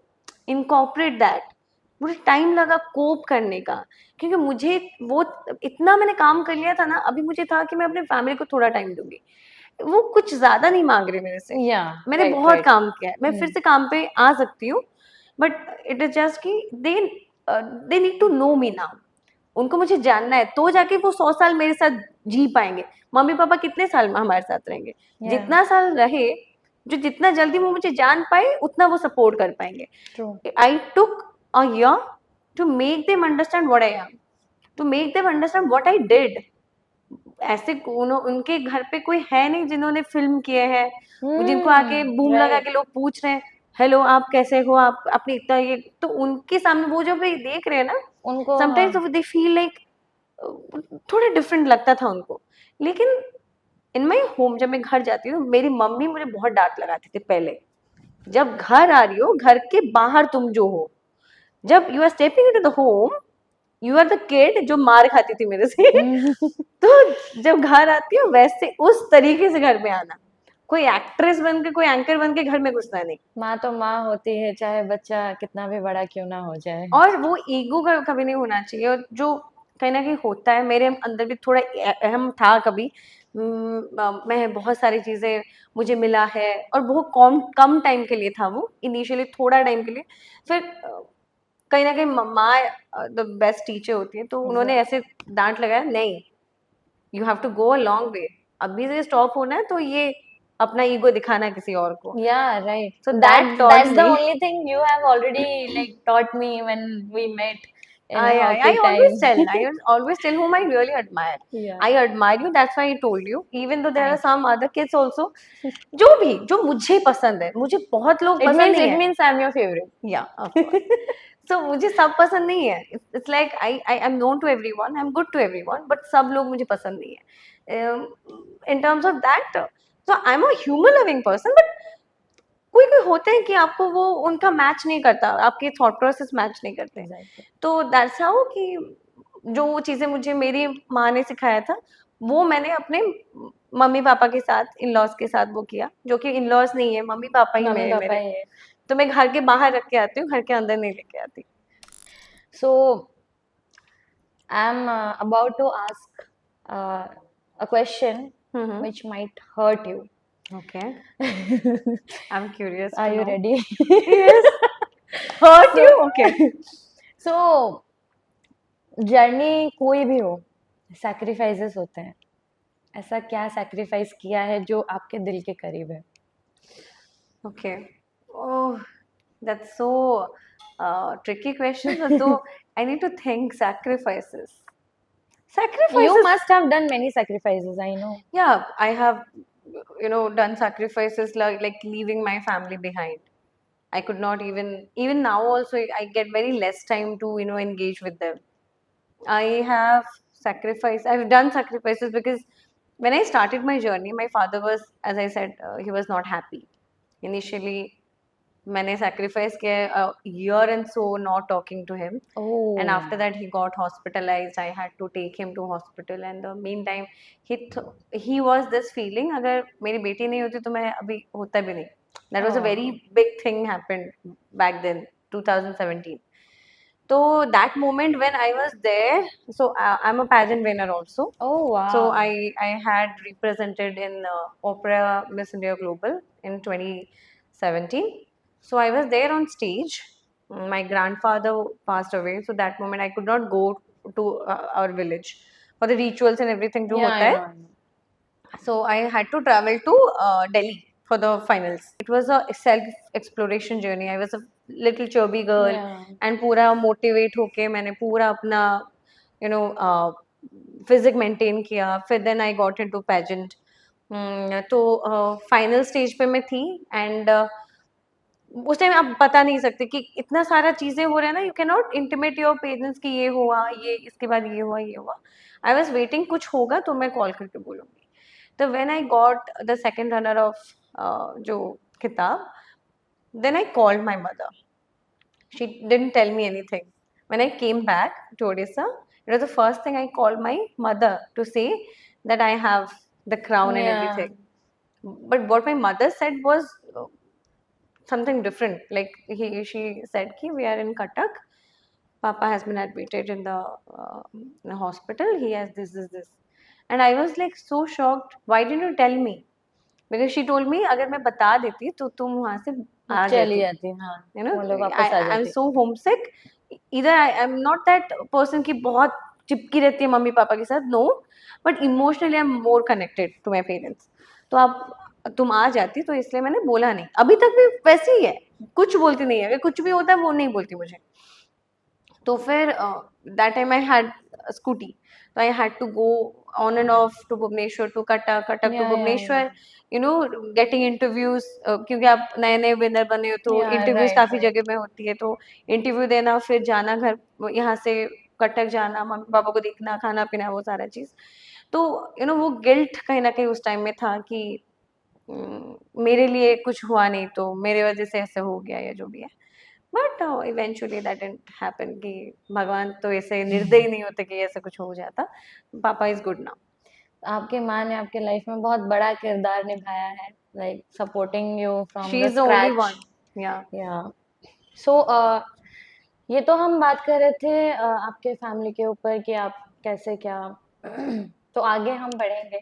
incorporate that. मुझे टाइम लगा कोप करने का, क्योंकि मुझे वो इतना मैंने काम कर लिया था ना, अभी मुझे था कि मैं अपने फैमिली को थोड़ा टाइम दूंगी। वो कुछ ज्यादा नहीं मांग रहे मेरे से, Yeah. मैंने Right, बहुत right. काम किया है, मैं फिर से काम पे आ सकती हूँ, बट इट इज जस्ट कि they need to know me now. उनको मुझे जानना है, तो जाके वो 100 साल मेरे साथ जी पाएंगे। मम्मी पापा कितने साल में हमारे साथ रहेंगे? Yeah. जितना साल रहे, जो जितना जल्दी वो मुझे जान पाए, उतना वो सपोर्ट कर पाएंगे। True. I took a year to make them understand what I am, to make them understand what I did. ऐसे उनके घर पे कोई है नहीं जिन्होंने फिल्म किए हैं, जिनको आके बूम लगा right. के लोग पूछ रहे हैं, हेलो आप कैसे हो, आप अपने इतना ये, तो उनके सामने वो जब ये देख रहे हैं ना, उनको समटाइम्स दे फील लाइक थोड़ा डिफरेंट लगता था उनको। लेकिन इन माई होम जब मैं घर जाती हूँ, मेरी मम्मी मुझे बहुत डांट लगाती थी पहले, जब घर आ रही हो, घर के बाहर तुम जो हो, जब you are stepping into the home, you are the kid जो मार खाती थी मेरे से। तो जब घर आती हो वैसे उस तरीके से घर में आना, कोई एक्ट्रेस बन के कोई एंकर बन के घर में घुसना नहीं। माँ तो माँ होती है, चाहे बच्चा कितना भी बड़ा क्यों ना हो जाए। और वो ईगो का कभी नहीं होना चाहिए, और जो कहीं ना कहीं होता है मेरे अंदर भी थोड़ा अहम था कभी। मैं बहुत सारी चीजें मुझे मिला है, और बहुत कम कम टाइम के लिए था वो, इनिशियली थोड़ा टाइम के लिए। फिर कहीं ना कहीं माँ द बेस्ट टीचर होती है, तो उन्होंने ऐसे डांट लगाया, नहीं you have to go a long way, अभी से स्टॉप होना है तो ये अपना ईगो दिखाना है किसी और को। Yeah, right. So that taught That's the me. only thing you have already like taught me when we met in I hockey always time. tell, I always tell whom I really admire. Yeah. I admire you. That's why I told you. Even though there are Thanks. some other kids also, जो भी जो मुझे पसंद है, मुझे बहुत लोग पसंद नहीं It है. means I'm your favorite. Yeah, of course. So मुझे सब पसंद नहीं है. It's like I am known to everyone. I'm good to everyone. But सब लोग मुझे पसंद नहीं है. In terms of that, so I'm a human loving person. But कोई कोई होते हैं कि आपको वो उनका मैच नहीं करता, आपके थॉट प्रोसेस मैच नहीं करते। Exactly. तो दैट्स हाउ कि जो चीज़ें मुझे मेरी माँ ने सिखाया था, वो मैंने अपने मम्मी पापा के साथ, इन लॉज के साथ वो किया, जो कि इन लॉज नहीं है, मम्मी पापा ही मम्मी पापा मेरे। ही है। तो मैं घर के बाहर रख के आती हूँ, घर के अंदर नहीं लेके आती। So I'm about to ask a question which might hurt you. Okay, I'm curious to Are you know. ready? Yes. Hurt you? Okay. So journey कोई भी हो, सैक्रिफाइसेस होते हैं। ऐसा क्या सैक्रिफाइस किया है जो आपके दिल के करीब है? Okay. Oh, that's so tricky question. So I need to think sacrifices. Sacrifices. You must have done many sacrifices, I know. Yeah, I have, done sacrifices like leaving my family behind. I could not even now also I get very less time to engage with them. I have sacrificed. I've done sacrifices because when I started my journey, my father was, as I said, he was not happy. Initially, मैंने sacrifice किया a year and so not talking to him. Oh. And after that, he got hospitalized. I had to take him to hospital. And the meantime, he was this feeling, अगर मेरी बेटी नहीं होती तो मैं अभी होता भी नहीं. That was a very big thing happened back then, 2017. So that moment when I was there, so I'm a pageant winner also. Oh wow. So I had represented in Opera Miss India Global in 2017. So I was there on stage. My grandfather passed away, so that moment I could not go to our village for the rituals and everything जो होता है. So I had to travel to Delhi for the finals. It was a self-exploration journey. I was a little chubby girl, and पूरा motivate होके मैंने पूरा अपना physique maintain किया. फिर then I got into pageant. तो final stage पे मैं थी, and उस टाइम आप बता नहीं सकते कि इतना सारा चीजें हो रहा है ना, you can not intimate your parents कि ये हुआ, ये इसके बाद ये हुआ, ये हुआ. आई वॉज वेटिंग कुछ होगा तो मैं कॉल करके बोलूंगी. तो when I got the second runner up जो खिताब, then I called my mother. She didn't tell me anything. When I came back to Odisha, it was the first thing I called my mother to say that I have the crown and everything. But what my mother said was something different. Like she said ki we are in Cuttack. Papa has been admitted in the hospital. He has this. And I was like so shocked. Why didn't you tell me? Because she told me अगर मैं बता देती तो तुम वहाँ से आ चली जाती. जाती, हाँ. You know, वो लोग वापस आ I'm जाते. so homesick. Either I am not that person की बहुत चिपकी रहती है मम्मी पापा के साथ. No, but emotionally I'm more connected to my parents. तो तुम आ जाती तो इसलिए मैंने बोला नहीं. अभी तक भी वैसे ही है, कुछ बोलती नहीं है. अगर कुछ भी होता है वो नहीं बोलती मुझे. तो फिर that time I had a scooty. So I had to go on and off to Bhubaneswar, to Cuttack to Bhubaneswar. You know, getting interviews, क्योंकि आप नए नए विनर बने हो तो इंटरव्यूज काफी जगह में होती है. तो इंटरव्यू देना, फिर जाना घर, यहाँ से कटक जाना, मम्मी पापा को देखना, खाना पीना, वो सारा चीज. तो वो गिल्ट कहीं ना कहीं उस टाइम में था कि मेरे लिए कुछ हुआ नहीं तो मेरे वजह से ऐसे हो गया या जो भी है. But eventually that didn't happen कि भगवान तो ऐसे निर्दयी नहीं होते कि ऐसा कुछ हो जाता. पापा इज गुड नाउ. आपकी माँ ने आपके लाइफ में बहुत बड़ा किरदार निभाया है, like supporting you from she the is the only scratch. One. या या सो ये तो हम बात कर रहे थे आपके फैमिली के ऊपर कि आप कैसे क्या. तो आगे हम बढ़ेंगे.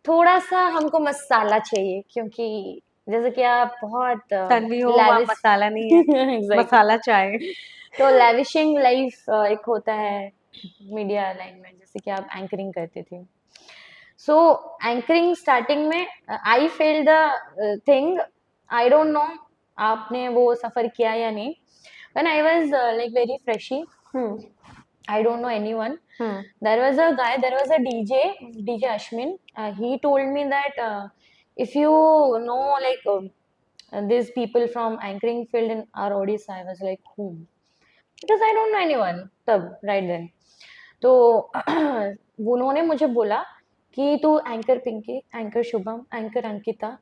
थोड़ा सा हमको मसाला चाहिए क्योंकि जैसे कि आप बहुत तन्वी हो वहाँ lavish मसाला नहीं है. Exactly. मसाला चाय. तो लैविशिंग लाइफ एक होता है मीडिया लाइन में, जैसे कि आप एंकरिंग करती थी. सो एंकरिंग स्टार्टिंग में I felt the thing, I don't know आपने वो सफर किया या नहीं. When I was like very freshy, I don't know anyone. There was a guy, there was a DJ Ashmin. He told me that if you know like these people from anchoring field in our Odisha, I was like, whom? Because I don't know anyone तब right then. तो उन्होंने मुझे बोला कि तू anchor Pinky, anchor Shubham, anchor Ankita,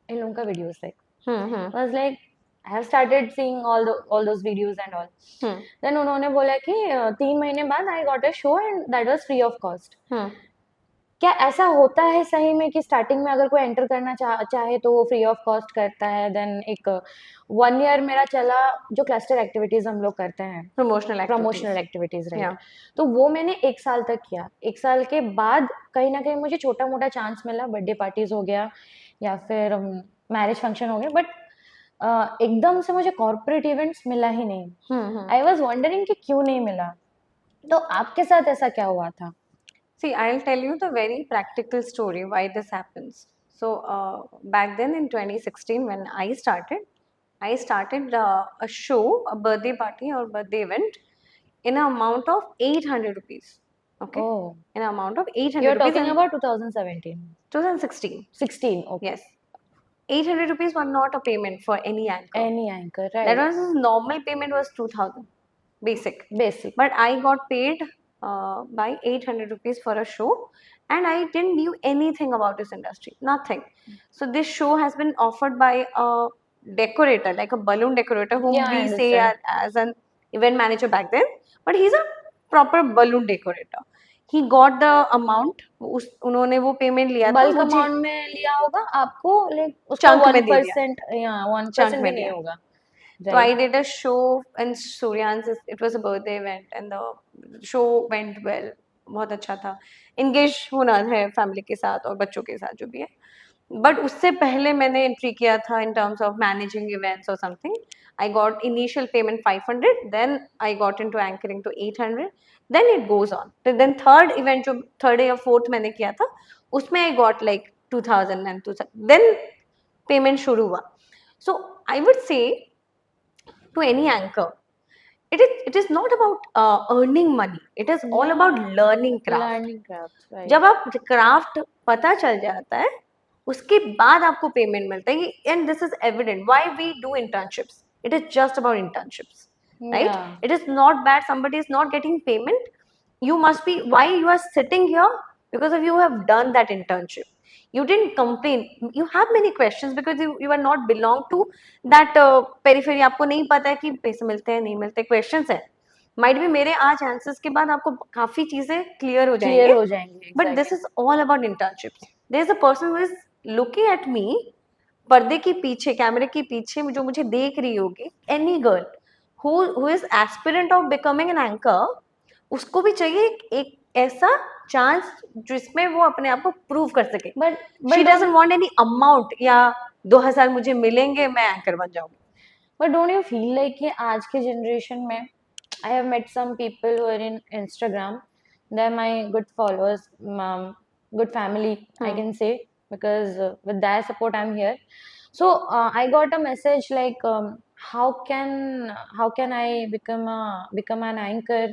इन लोगों का वीडियोस देख. I was like, I have started seeing all those videos and all. Then उन्होंने बोला कि 3 महीने बाद I got a show and that was free of cost. क्या ऐसा होता है सही में कि स्टार्टिंग में अगर कोई एंटर करना चाहे तो वो फ्री ऑफ कॉस्ट करता है? देन एक 1 ईयर मेरा चला जो क्लस्टर एक्टिविटीज हम लोग करते हैं, प्रमोशनल एक्टिविटीज, राइट. तो वो मैंने 1 साल तक किया. 1 साल के बाद कहीं ना कहीं मुझे छोटा मोटा चांस मिला, बर्थडे पार्टीज हो गया या फिर मैरिज फंक्शन हो गया, बट एकदम से मुझे कॉर्पोरेट इवेंट्स मिला ही नहीं. आई वॉज वंडरिंग कि क्यों नहीं मिला. तो आपके साथ ऐसा क्या हुआ था? See, I'll tell you the very practical story why this happens. So, back then in 2016, when I started a show, a birthday party or birthday event in an amount of 800 rupees. Okay? Oh. In an amount of 800 You're rupees. talking about 2017. 2016. 16, okay. Yes. 800 rupees was not a payment for any anchor. Any anchor, right. That was his normal payment was 2000. Basic. But I got paid by 800 rupees for a show and I didn't knew anything about this industry, nothing. So this show has been offered by a decorator, like a balloon decorator whom we say as an event manager back then, but he's a proper balloon decorator. He got the amount, उन्होंने वो payment लिया था. Bulk amount में लिया होगा आपको, like उसका 1% या 1% भी नहीं होगा. So I did a show in Suryan's. It was a birthday event, and the show went well. बहुत अच्छा था. Engage होना है फैमिली के साथ और बच्चों के साथ जो भी है. But उससे पहले मैंने एंट्री किया था in terms of managing events or something. I got initial payment 500, then I got into anchoring to 800. Then it goes on. Then third event जो third या fourth मैंने किया था, उसमें I got like 2000 and 2000. Then payment शुरू हुआ. So I would say to any anchor, it is not about earning money. It is all about learning craft. Right. जब आप क्राफ्ट पता चल जाता है उसके बाद आपको पेमेंट मिलता है. And this is evident why we do internships. It is just about internships, right? It is not bad somebody is not getting payment. You must be, why you are sitting here, because of you have done that internship. You didn't complain. You have many questions because you are not belong to that periphery. आपको नहीं पता है कि पैसे मिलते हैं नहीं मिलते. Questions है. Might be मेरे आज आंसर्स के बाद आपको काफी चीजें क्लियर हो जाएंगे. But this is all about internships. There is a person who is looking at me, पर्दे के पीछे, कैमरे के पीछे जो मुझे देख रही होगी. Any girl who is aspirant of becoming an anchor, उसको भी चाहिए एक ऐसा चांस जिसमें वो अपने आप को प्रूव कर सके. But she doesn't want any amount या 2000 मुझे मिलेंगे मैं एंकर बन जाऊंगी. But don't you feel like कि आज के जनरेशन में I have met some people who are in Instagram, they are my good followers, good family I can say, because with their support I am here. So I got a message like how can I become an anchor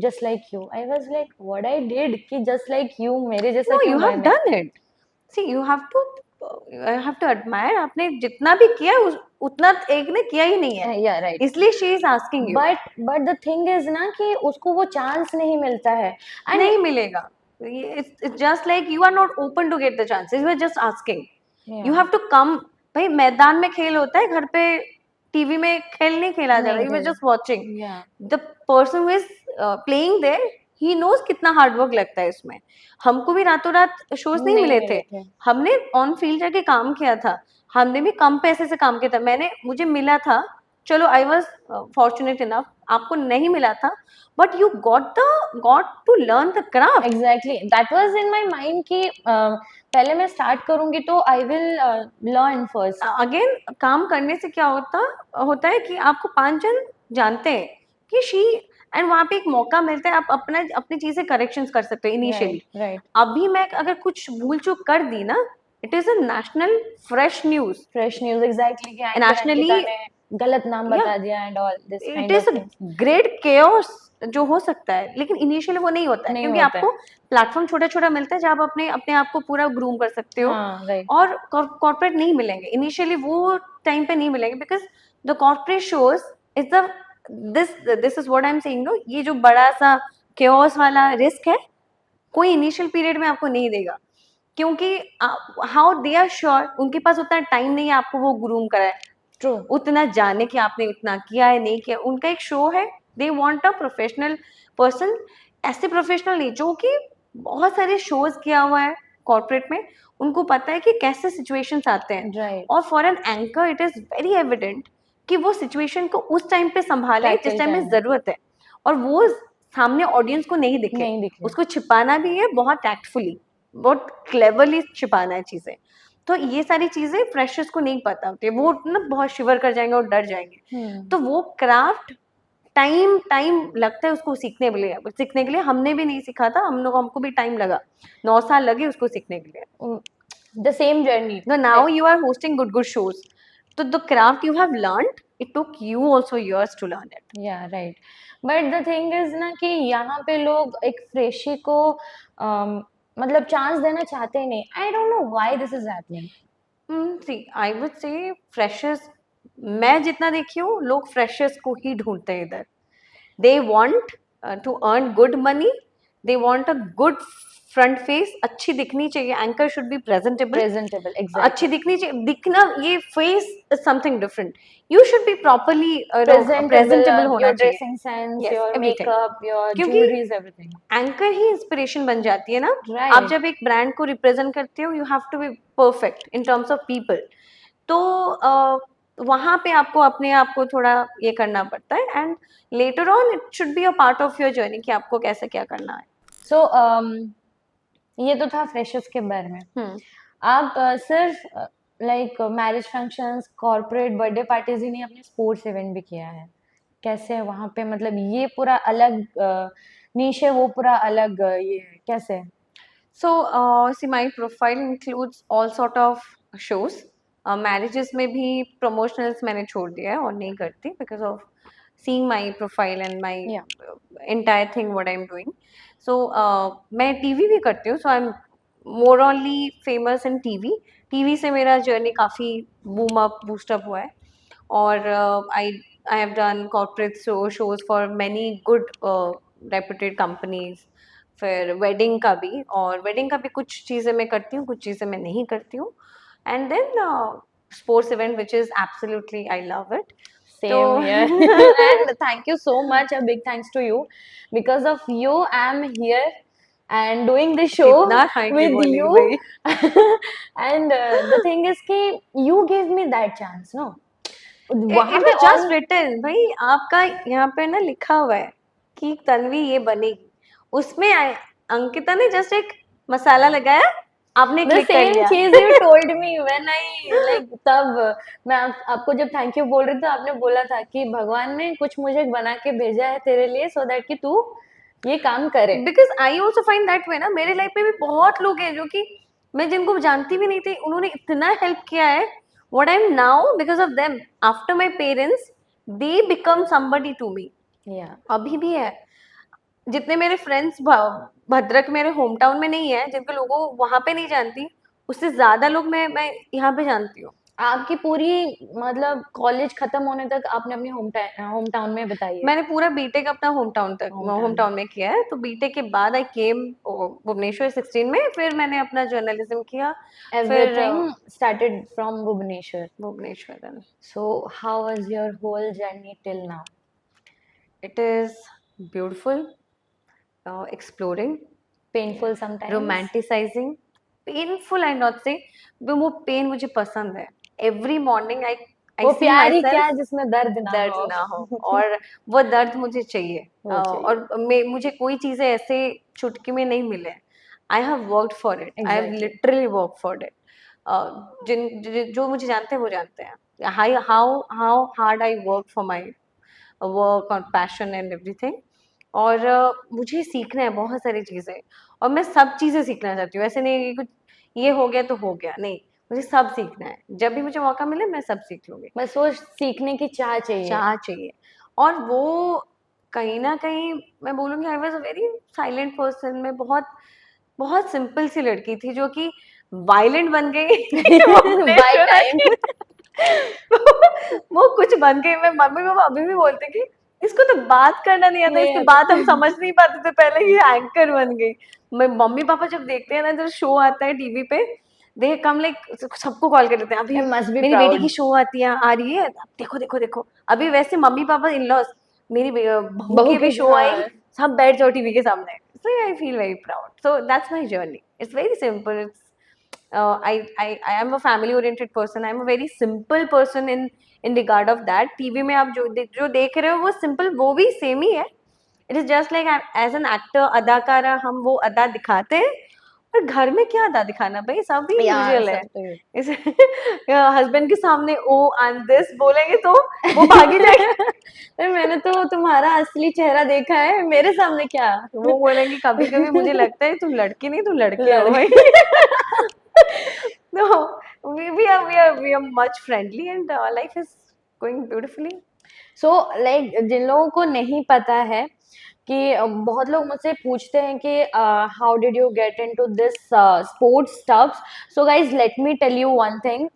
just like you. I was like, what I did कि just like you मेरे जैसा. No, you have done it. See, you have to admire. आपने जितना भी किया उतना एक ने किया ही नहीं है. Yeah, right. इसलिए she is asking you. But the thing is ना कि उसको वो चांस नहीं मिलता है. नहीं मिलेगा. It's just like you are not open to get the chances. You are just asking. You have to come. भाई मैदान में खेल होता है, घर पे टीवी में खेल नहीं खेला जा रहा, नहीं यू वर खेला। Just watching. Yeah. The person who is playing there, he knows कितना हार्ड वर्क लगता है इसमें. हमको भी रातों रात शोज नहीं मिले थे, हमने ऑन फील्ड जाके काम किया था, हमने भी कम पैसे से काम किया था. मुझे मिला था, चलो आई वॉज फॉर्चुनेट इनफ, आपको नहीं मिला था, but you got to learn the craft. Exactly, that was in my mind कि पहले मैं स्टार्ट करूंगी तो I will learn first. Again काम करने से क्या होता है कि आपको 5 जन जानते हैं कि शी, एंड वहाँ पे एक मौका मिलता है, आप अपनी चीजें करेक्शंस कर सकते हो इनिशियली. राइट. अभी मैं अगर कुछ भूल चूक कर दी ना, it is a national fresh news. Fresh news, exactly, कि Nationally- अंकिता ने गलत नाम बता दिया and all this it kind is of a things. Great chaos जो हो सकता है, लेकिन इनिशियली वो नहीं होता है, नहीं क्योंकि होता है. आपको प्लेटफॉर्म छोटा छोटा मिलता है जहाँ आप अपने आप को पूरा ग्रूम कर सकते हो. हाँ, राइट. और कॉर्पोरेट नहीं मिलेंगे इनिशियली, वो टाइम पे नहीं मिलेंगे, because the corporate shows is the this is what I am saying. No, ये जो बड़ा सा केओस वाला रिस्क है, कोई इनिशियल पीरियड में आपको नहीं देगा, क्योंकि हाउ दे आर श्योर, उनके पास उतना टाइम नहीं है आपको वो ग्रूम कराए, ट्रू. उतना जाने कि आपने उतना किया है नहीं किया. उनका एक शो है, they want a professional person, ऐसे प्रोफेशनल नहीं जो कि बहुत सारे शोज किया हुआ है कॉर्पोरेट में, उनको पता है कि कैसे सिचुएशंस आते हैं. राइट. और for an anchor it is very evident कि वो सिचुएशन को उस टाइम पे संभाले Tackle जिस टाइम में करना. जरूरत है, और वो सामने ऑडियंस को नहीं दिखे. नहीं दिखे. उसको छिपाना भी है बहुत टैक्टफुली, बहुत क्लेवरली छिपाना है चीजें. तो ये सारी चीजें फ्रेशर्स को नहीं पता होती है, वो ना बहुत शिवर कर जाएंगे और डर जाएंगे. तो वो क्राफ्ट टाइम लगता है उसको सीखने के लिए. हमने भी नहीं सीखा था, हमको भी टाइम लगा, 9 साल लगे उसको सीखने के लिए. The same journey. No, now you are hosting good shows. So the craft you have learned, it took you also years to learn it. या right. But the thing is ना कि यहाँ पे लोग एक फ्रेशी को मतलब चांस देना चाहते ही नहीं. आई don't know why this is happening. See, I would say freshers, मैं जितना देखी हूँ, लोग freshers को ही ढूंढते हैं इधर. They want to earn good money. They want a good front face. अच्छी दिखनी चाहिए. Anchor should be presentable. Presentable, exactly. अच्छी दिखनी चाहिए. दिखना, ये face is something different. You should be properly presentable होना योर चाहिए. Dressing sense, Yes, your everything. Makeup, your क्योंकि ज्वेलरीज, एवरीथिंग. एंकर ही इंस्पिरेशन बन जाती है ना. Right. आप जब एक ब्रांड को रिप्रेजेंट करते हो, you have to be perfect in terms of people. तो वहाँ पे आपको अपने आप को थोड़ा ये करना पड़ता है, and later on it should be a part of your journey कि आपको कैसे क्या करना है. सो ये तो था फ्रेशर्स के बारे में. आप सिर्फ like marriage functions, corporate birthday parties ही नहीं, अपने स्पोर्ट्स इवेंट भी किया है. कैसे है वहाँ पे, मतलब ये पूरा अलग नीश है, वो पूरा अलग ये है, कैसे? So, see, my profile includes all sort of shows. Marriages में भी promotionals मैंने छोड़ दिया है और नहीं करती, because of seeing my profile and my entire thing what I'm doing. So, मैं TV भी करती हूँ, so I'm more only famous in TV. TV से मेरा journey काफ़ी boost up हुआ है, और I have done corporate shows for many good reputed companies. फिर वेडिंग का भी, और वेडिंग का भी कुछ चीज़ें मैं करती हूँ, कुछ चीज़ें मैं नहीं करती हूँ. And then sports event which is absolutely I love it. Same here. And thank you so much, a big thanks to you. Because of you, I'm here and doing this show कितना thank you with बोली you. भाई. And the thing is कि you gave me that chance, no? वहाँ It पे was just written, भाई आपका यहाँ पे ना लिखा हुआ है कि तन्वी ये बनेगी, उसमें अंकिता ने जस्ट एक मसाला लगाया, आपने the क्लिक कर same लिया. चीज you told me when I like तब मैं आपको जब थैंक यू बोल रही थी, आपने बोला था कि भगवान ने कुछ मुझे बना के भेजा है तेरे लिए, so that कि तू ये काम करे. Because I also find that way ना. मेरे लाइफ में भी बहुत लोग हैं जो कि मैं जिनको जानती भी नहीं थी, उन्होंने इतना हेल्प किया है. What I am now because of them. After my parents, they become somebody to me. Yeah. अभी भी है. जितने मेरे फ्रेंड्स भद्रक मेरे होम टाउन में नहीं है, जिनको लोगों वहाँ पे नहीं जानती, उससे ज्यादा लोग मैं यहाँ पे जानती हूँ. आपकी पूरी मतलब कॉलेज खत्म होने तक आपने अपने होम टाउन में बताई है? मैंने पूरा बीटेक अपना होम Hometown. टाउन में किया है। तो बीटेक के बाद आई केम भुवनेश्वर 16 में, फिर मैंने अपना जर्नलिज्म किया, फिर Everything started from Bhubaneswar. Bhubaneswar. Then So how was your whole journey till now? It is beautiful, exploring, Painful sometimes? Romanticising, painful I not say, वो पेन मुझे पसंद है। एवरी मॉर्निंग आई आई वो सी प्यार माई ही क्या सेल्फ, जिसमें दर्द ना दर्द हो। ना हो, और वो दर्द मुझे चाहिए। वो चाहिए। और मुझे कोई चीजें ऐसे चुटकी में नहीं मिले। I have worked for it, I have Exactly. Literally work for it. जो मुझे जानते हैं वो जानते हैं how hard I work for my work और पैशन एंड एवरीथिंग। और मुझे सीखना है बहुत सारी चीज़ें, और मैं सब चीज़ें सीखना चाहती हूँ। ऐसे नहीं कि कुछ ये हो गया तो हो गया, नहीं, मुझे सब सीखना है। जब भी मुझे मौका मिले मैं सब सीख लूँगी। बस वो सीखने की चाह चाहिए। चाह चाहिए। और वो कहीं न कहीं मैं बोलूँगी I was a very silent person. मैं बहुत बहुत सिंपल सी लड़की थी जो कि वायलेंट बन गई By भुवनेश्वर time. आके। वो कुछ बन गई। मैं मम्मी-पापा अभी भी बोलते हैं कि इसको तो बात करना नहीं आता, नहीं इसकी आता। बात हम समझ नहीं पाते थे पहले, ये एंकर बन गई। मैं मम्मी-पापा जब देखते हैं ना, जब शो आता है टीवी पे, दे कम लाइक सबको कॉल कर लेते हैं, अभी I must be मेरी बेटी proud. की शो आती है, आ रही है, देखो, देखो, देखो। अभी वैसे मम्मी-पापा इन-लॉज़, मेरी बहू की बहू अभी की शो आई, हाँ। सब बैठ जाओ टीवी के सामने। So I feel very proud. So that's my journey. It's very simple. I am a family oriented person. I'm a very simple person in regard of that. TV में आप जो देख रहे हो वो सिंपल, वो भी सेम ही है। It is just like as an actor, अदाकारा, हम वो अदा दिखाते हैं। और घर में क्या अदा दिखाना भाई, सब भी यार यूजुअल है। सब तो इस हस्बैंड के सामने ओ आई एम दिस बोलेंगे तो वो भागी जाएगी। अरे मैंने तो तुम्हारा असली चेहरा देखा है, मेरे सामने क्या। वो बोलेंगे कभी कभी मुझे लगता है तुम लड़की नहीं, तुम लड़के हो भाई। लड़की। No, we are much friendly and life is going beautifully. So like जिन लोगों को नहीं पता है कि बहुत लोग मुझसे पूछते हैं कि how did you get into this sports stuffs. So guys let me tell you one thing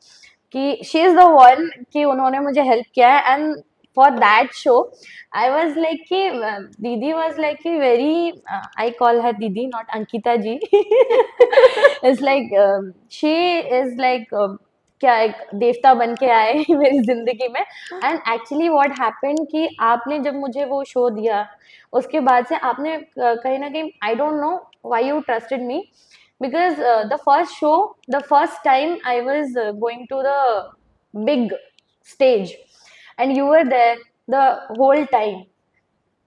कि शी इज द वन कि उन्होंने मुझे हेल्प किया है। And for that show I was like कि दीदी वाज लाइक कि वेरी, आई कॉल हर दीदी not Ankita ji. It's like she is like क्या एक देवता बन के आए मेरी जिंदगी में। एंड एक्चुअली व्हाट हैपेंड कि आपने जब मुझे वो शो दिया उसके बाद से आपने कहीं ना कहीं, आई don't know why you trusted me, because the first show, the first time I was going to the big stage and you were there the whole time,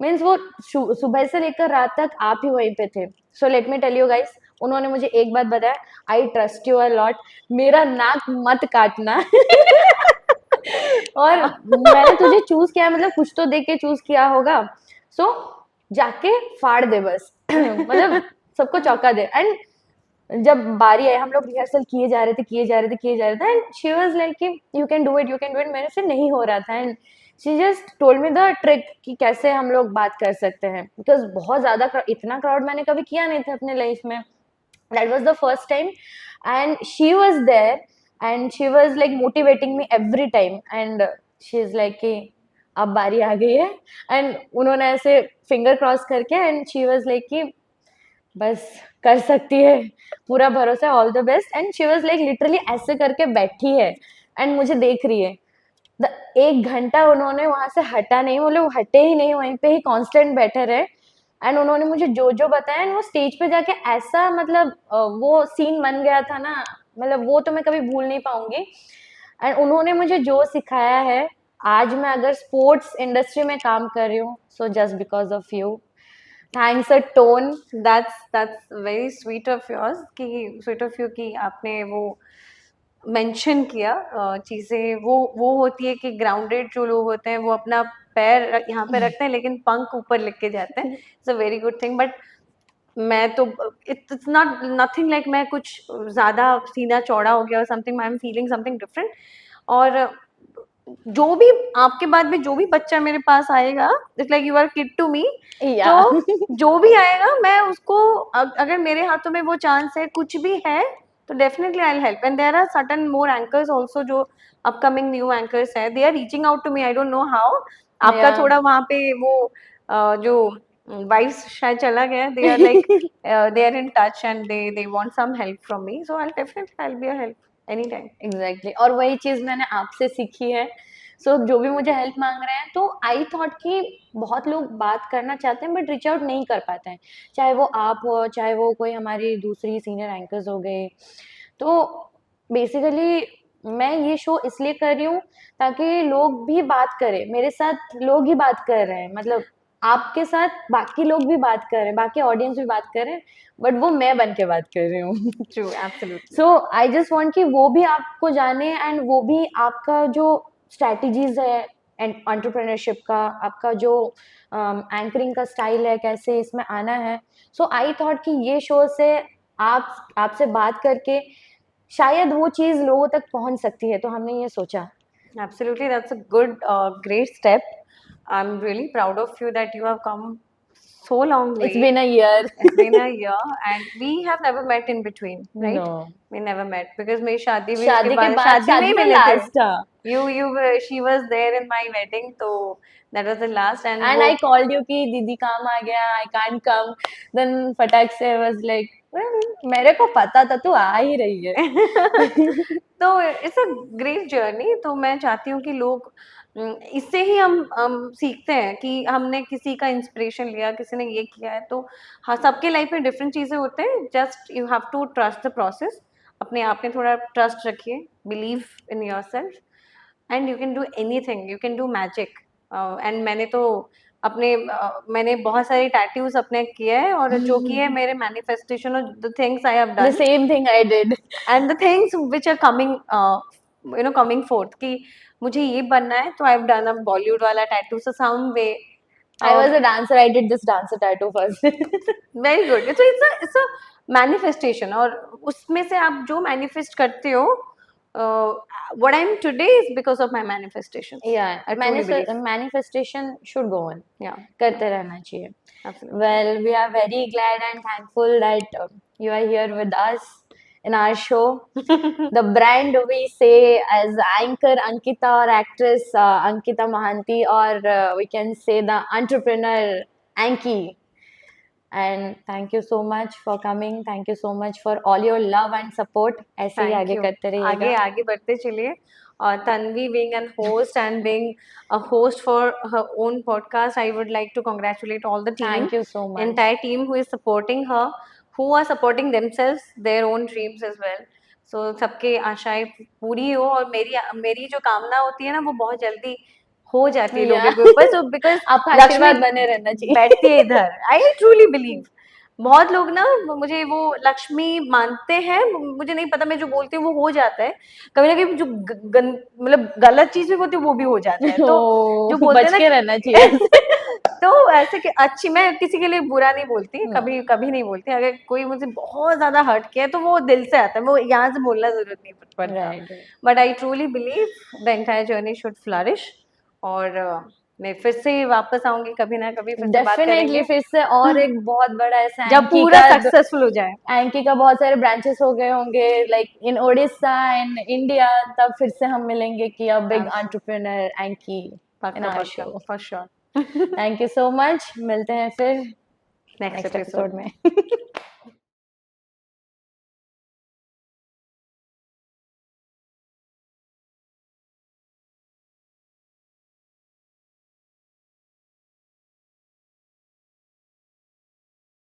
means वो सुबह से लेकर रात तक आप ही वहीं पे थे। So let me tell you guys, उन्होंने मुझे एक बात बताया, I trust you a lot, मेरा नाक मत काटना। और मैंने तुझे चूज किया, मतलब कुछ तो देख के चूज किया होगा, सो जाके फाड़ दे बस। मतलब सबको चौंका दे। एंड जब बारी आई, हम लोग रिहर्सल किए जा रहे थे एंड शी वाज लाइक कि यू कैन डू इट, मेरे से नहीं हो रहा था। And she just told me the trick कि कैसे हम लोग बात कर सकते हैं, बिकॉज बहुत ज़्यादा इतना क्राउड मैंने कभी किया नहीं था अपने लाइफ में। That was the first time and she was there and she was like motivating me every time. And she is like कि अब बारी आ गई है। एंड उन्होंने ऐसे फिंगर क्रॉस करके एंड शी वाज लाइक कि बस कर सकती है, पूरा भरोसा, all the best. And she was like literally ऐसे करके बैठी है एंड मुझे देख रही है। 1 घंटा उन्होंने वहां से हटा नहीं, वो लोग हटे ही नहीं, वहीं पे ही कांस्टेंट बैठे रहे। एंड उन्होंने मुझे जो जो बताया, एंड वो स्टेज पे जाके ऐसा, मतलब वो सीन बन गया था ना, मतलब वो तो मैं कभी भूल नहीं पाऊंगी। एंड उन्होंने मुझे जो सिखाया है, आज मैं अगर स्पोर्ट्स इंडस्ट्री में काम कर रही हूँ, so just because of you. Thanks a tone. that's very sweet of yours कि आपने वो मेंशन किया। चीज़ें वो होती है कि ग्राउंडेड जो लोग होते हैं वो अपना पैर यहाँ पे रखते हैं लेकिन पंख ऊपर लेके जाते हैं। It's a very good thing. But मैं तो इट्स नॉट नथिंग लाइक मैं कुछ ज़्यादा सीना चौड़ा हो गया और something, I am feeling something different. और जो भी आपके बाद में जो भी बच्चा मेरे पास आएगा, it's like you are kid to me. या तो जो भी आएगा मैं उसको अगर मेरे हाथों में वो चांस है, कुछ भी है, तो definitely I will help and there are certain more anchors also जो अपकमिंग न्यू एंकर्स है, they are reaching out to me, I don't know how. आपका Yeah. थोड़ा वहाँ पे वो जो वाइस शायद चला गया, they are like they are in touch and they want some help from me, so I definitely I will be a help any time. Exactly और वही चीज मैंने आपसे सीखी है। सो जो भी मुझे हेल्प मांग रहे हैं तो आई थॉट कि बहुत लोग बात करना चाहते हैं बट रीच आउट नहीं कर पाते हैं, चाहे वो आप हो चाहे वो कोई हमारी दूसरी सीनियर एंकर्स हो गए। तो बेसिकली मैं ये शो इसलिए कर रही हूँ ताकि लोग भी बात करें, मेरे साथ लोग ही बात कर रहे हैं, मतलब आपके साथ बाकी लोग भी बात कर रहे हैं, बाकी ऑडियंस भी बात कर रहे हैं, बट वो मैं बन के बात कर रही हूँ। True, absolutely. So I just want कि वो भी आपको जाने एंड वो भी आपका जो स्ट्रैटेजीज है एंड एंटरप्रेन्योरशिप का, आपका जो एंकरिंग का स्टाइल है, कैसे इसमें आना है। सो आई थॉट कि ये शो से आपसे बात करके शायद वो चीज़ लोगों तक पहुंच सकती है, तो हमने ये सोचा। Absolutely, that's a good, great step. I'm really proud of you that you have come so long way. It's been a year. It's been a year, and we have never met in between, right? No, We never met because मेरी शादी भी शादी के बाद शादी में शादी ही में मिले थे। लास्ट था She was there in my wedding, so that was the last. And and वो आई कॉल्ड यू कि दीदी काम आ गया, आई कांट कम, देन फटाक से वाज लाइक मेरे को पता था तू आ ही रही है। तो इट्स अ ग्रेट जर्नी। तो मैं चाहती हूँ कि लोग इससे ही हम सीखते हैं कि हमने किसी का इंस्पिरेशन लिया, किसी ने ये किया है, तो हाँ, सबके लाइफ में डिफरेंट चीज़ें होते हैं, just you have to trust the process. अपने आप में थोड़ा ट्रस्ट रखिए, believe in yourself and you can do anything, you can do magic. And मैंने बहुत सारे टैटूज अपने किए हैं, और जो कि है मेरे मैनिफेस्टेशन और the things I have the done same thing I did. And the things which are coming coming forth, कि मुझे ये बनना है, तो I have done a Bollywood वाला tattoo, so some way I was a dancer, I did this dancer tattoo first. Very good. So it's a manifestation, और उसमें से आप जो मैनिफेस्ट करते हो, what I am today is because of my manifestation. या I truly believe. Manifestation should go on, या करते रहना चाहिए। Absolutely. Well, we are very glad and thankful that you are here with us in our show. The brand we say as anchor Ankita or actress Ankita Mahanti, or we can say the entrepreneur Anki. And thank you so much for coming. Thank you so much for all your love and support. ऐसे ही thank आगे you. करते आगे रहिएगा। आगे बढ़ते चलिए। और Tanvi being an host and being a host for her own podcast, I would like to congratulate all the team, Thank you so much. entire team who is supporting her, who are supporting themselves, their own dreams as well. So सबके आशाएं पूरी हो, और मेरी जो कामना होती है ना, वो बहुत जल्दी हो जाती है Yeah. लोगों के ऊपर। So because आपका लक्ष्मी आशीर्वाद बने रहना चाहिए। बैठती है इधर, I truly believe। बहुत लोग ना मुझे वो लक्ष्मी मानते हैं, मुझे नहीं पता, मैं जो बोलती हूँ वो हो जाता है। कभी ना कभी जो मतलब गलत चीज भी होती है वो भी हो जाता है, तो जो बोलते हैं बच के ना रहना चाहिए। तो ऐसे कि अच्छी, मैं किसी के लिए बुरा नहीं बोलती, No. कभी कभी नहीं बोलती। अगर कोई मुझे बहुत ज्यादा हर्ट किया है तो वो दिल से आता है, वो यहाँ से बोलना जरूरत नहीं पड़ता। Right, right. But I truly believe the entire journey should flourish. और मैं फिर से वापस आऊंगी कभी ना कभी, फिर से बात डेफिनेटली करेंगे फिर से और एक बहुत बड़ा ऐसा जब पूरा सक्सेसफुल हो जाए। एंकी का बहुत सारे ब्रांचेस हो गए होंगे like in Odisha and India, तब फिर से हम मिलेंगे कि a big entrepreneur Anky in our show. For sure. Thank you so much, मिलते हैं फिर नेक्स्ट नेक्स्ट एपिसोड एपिसोड में।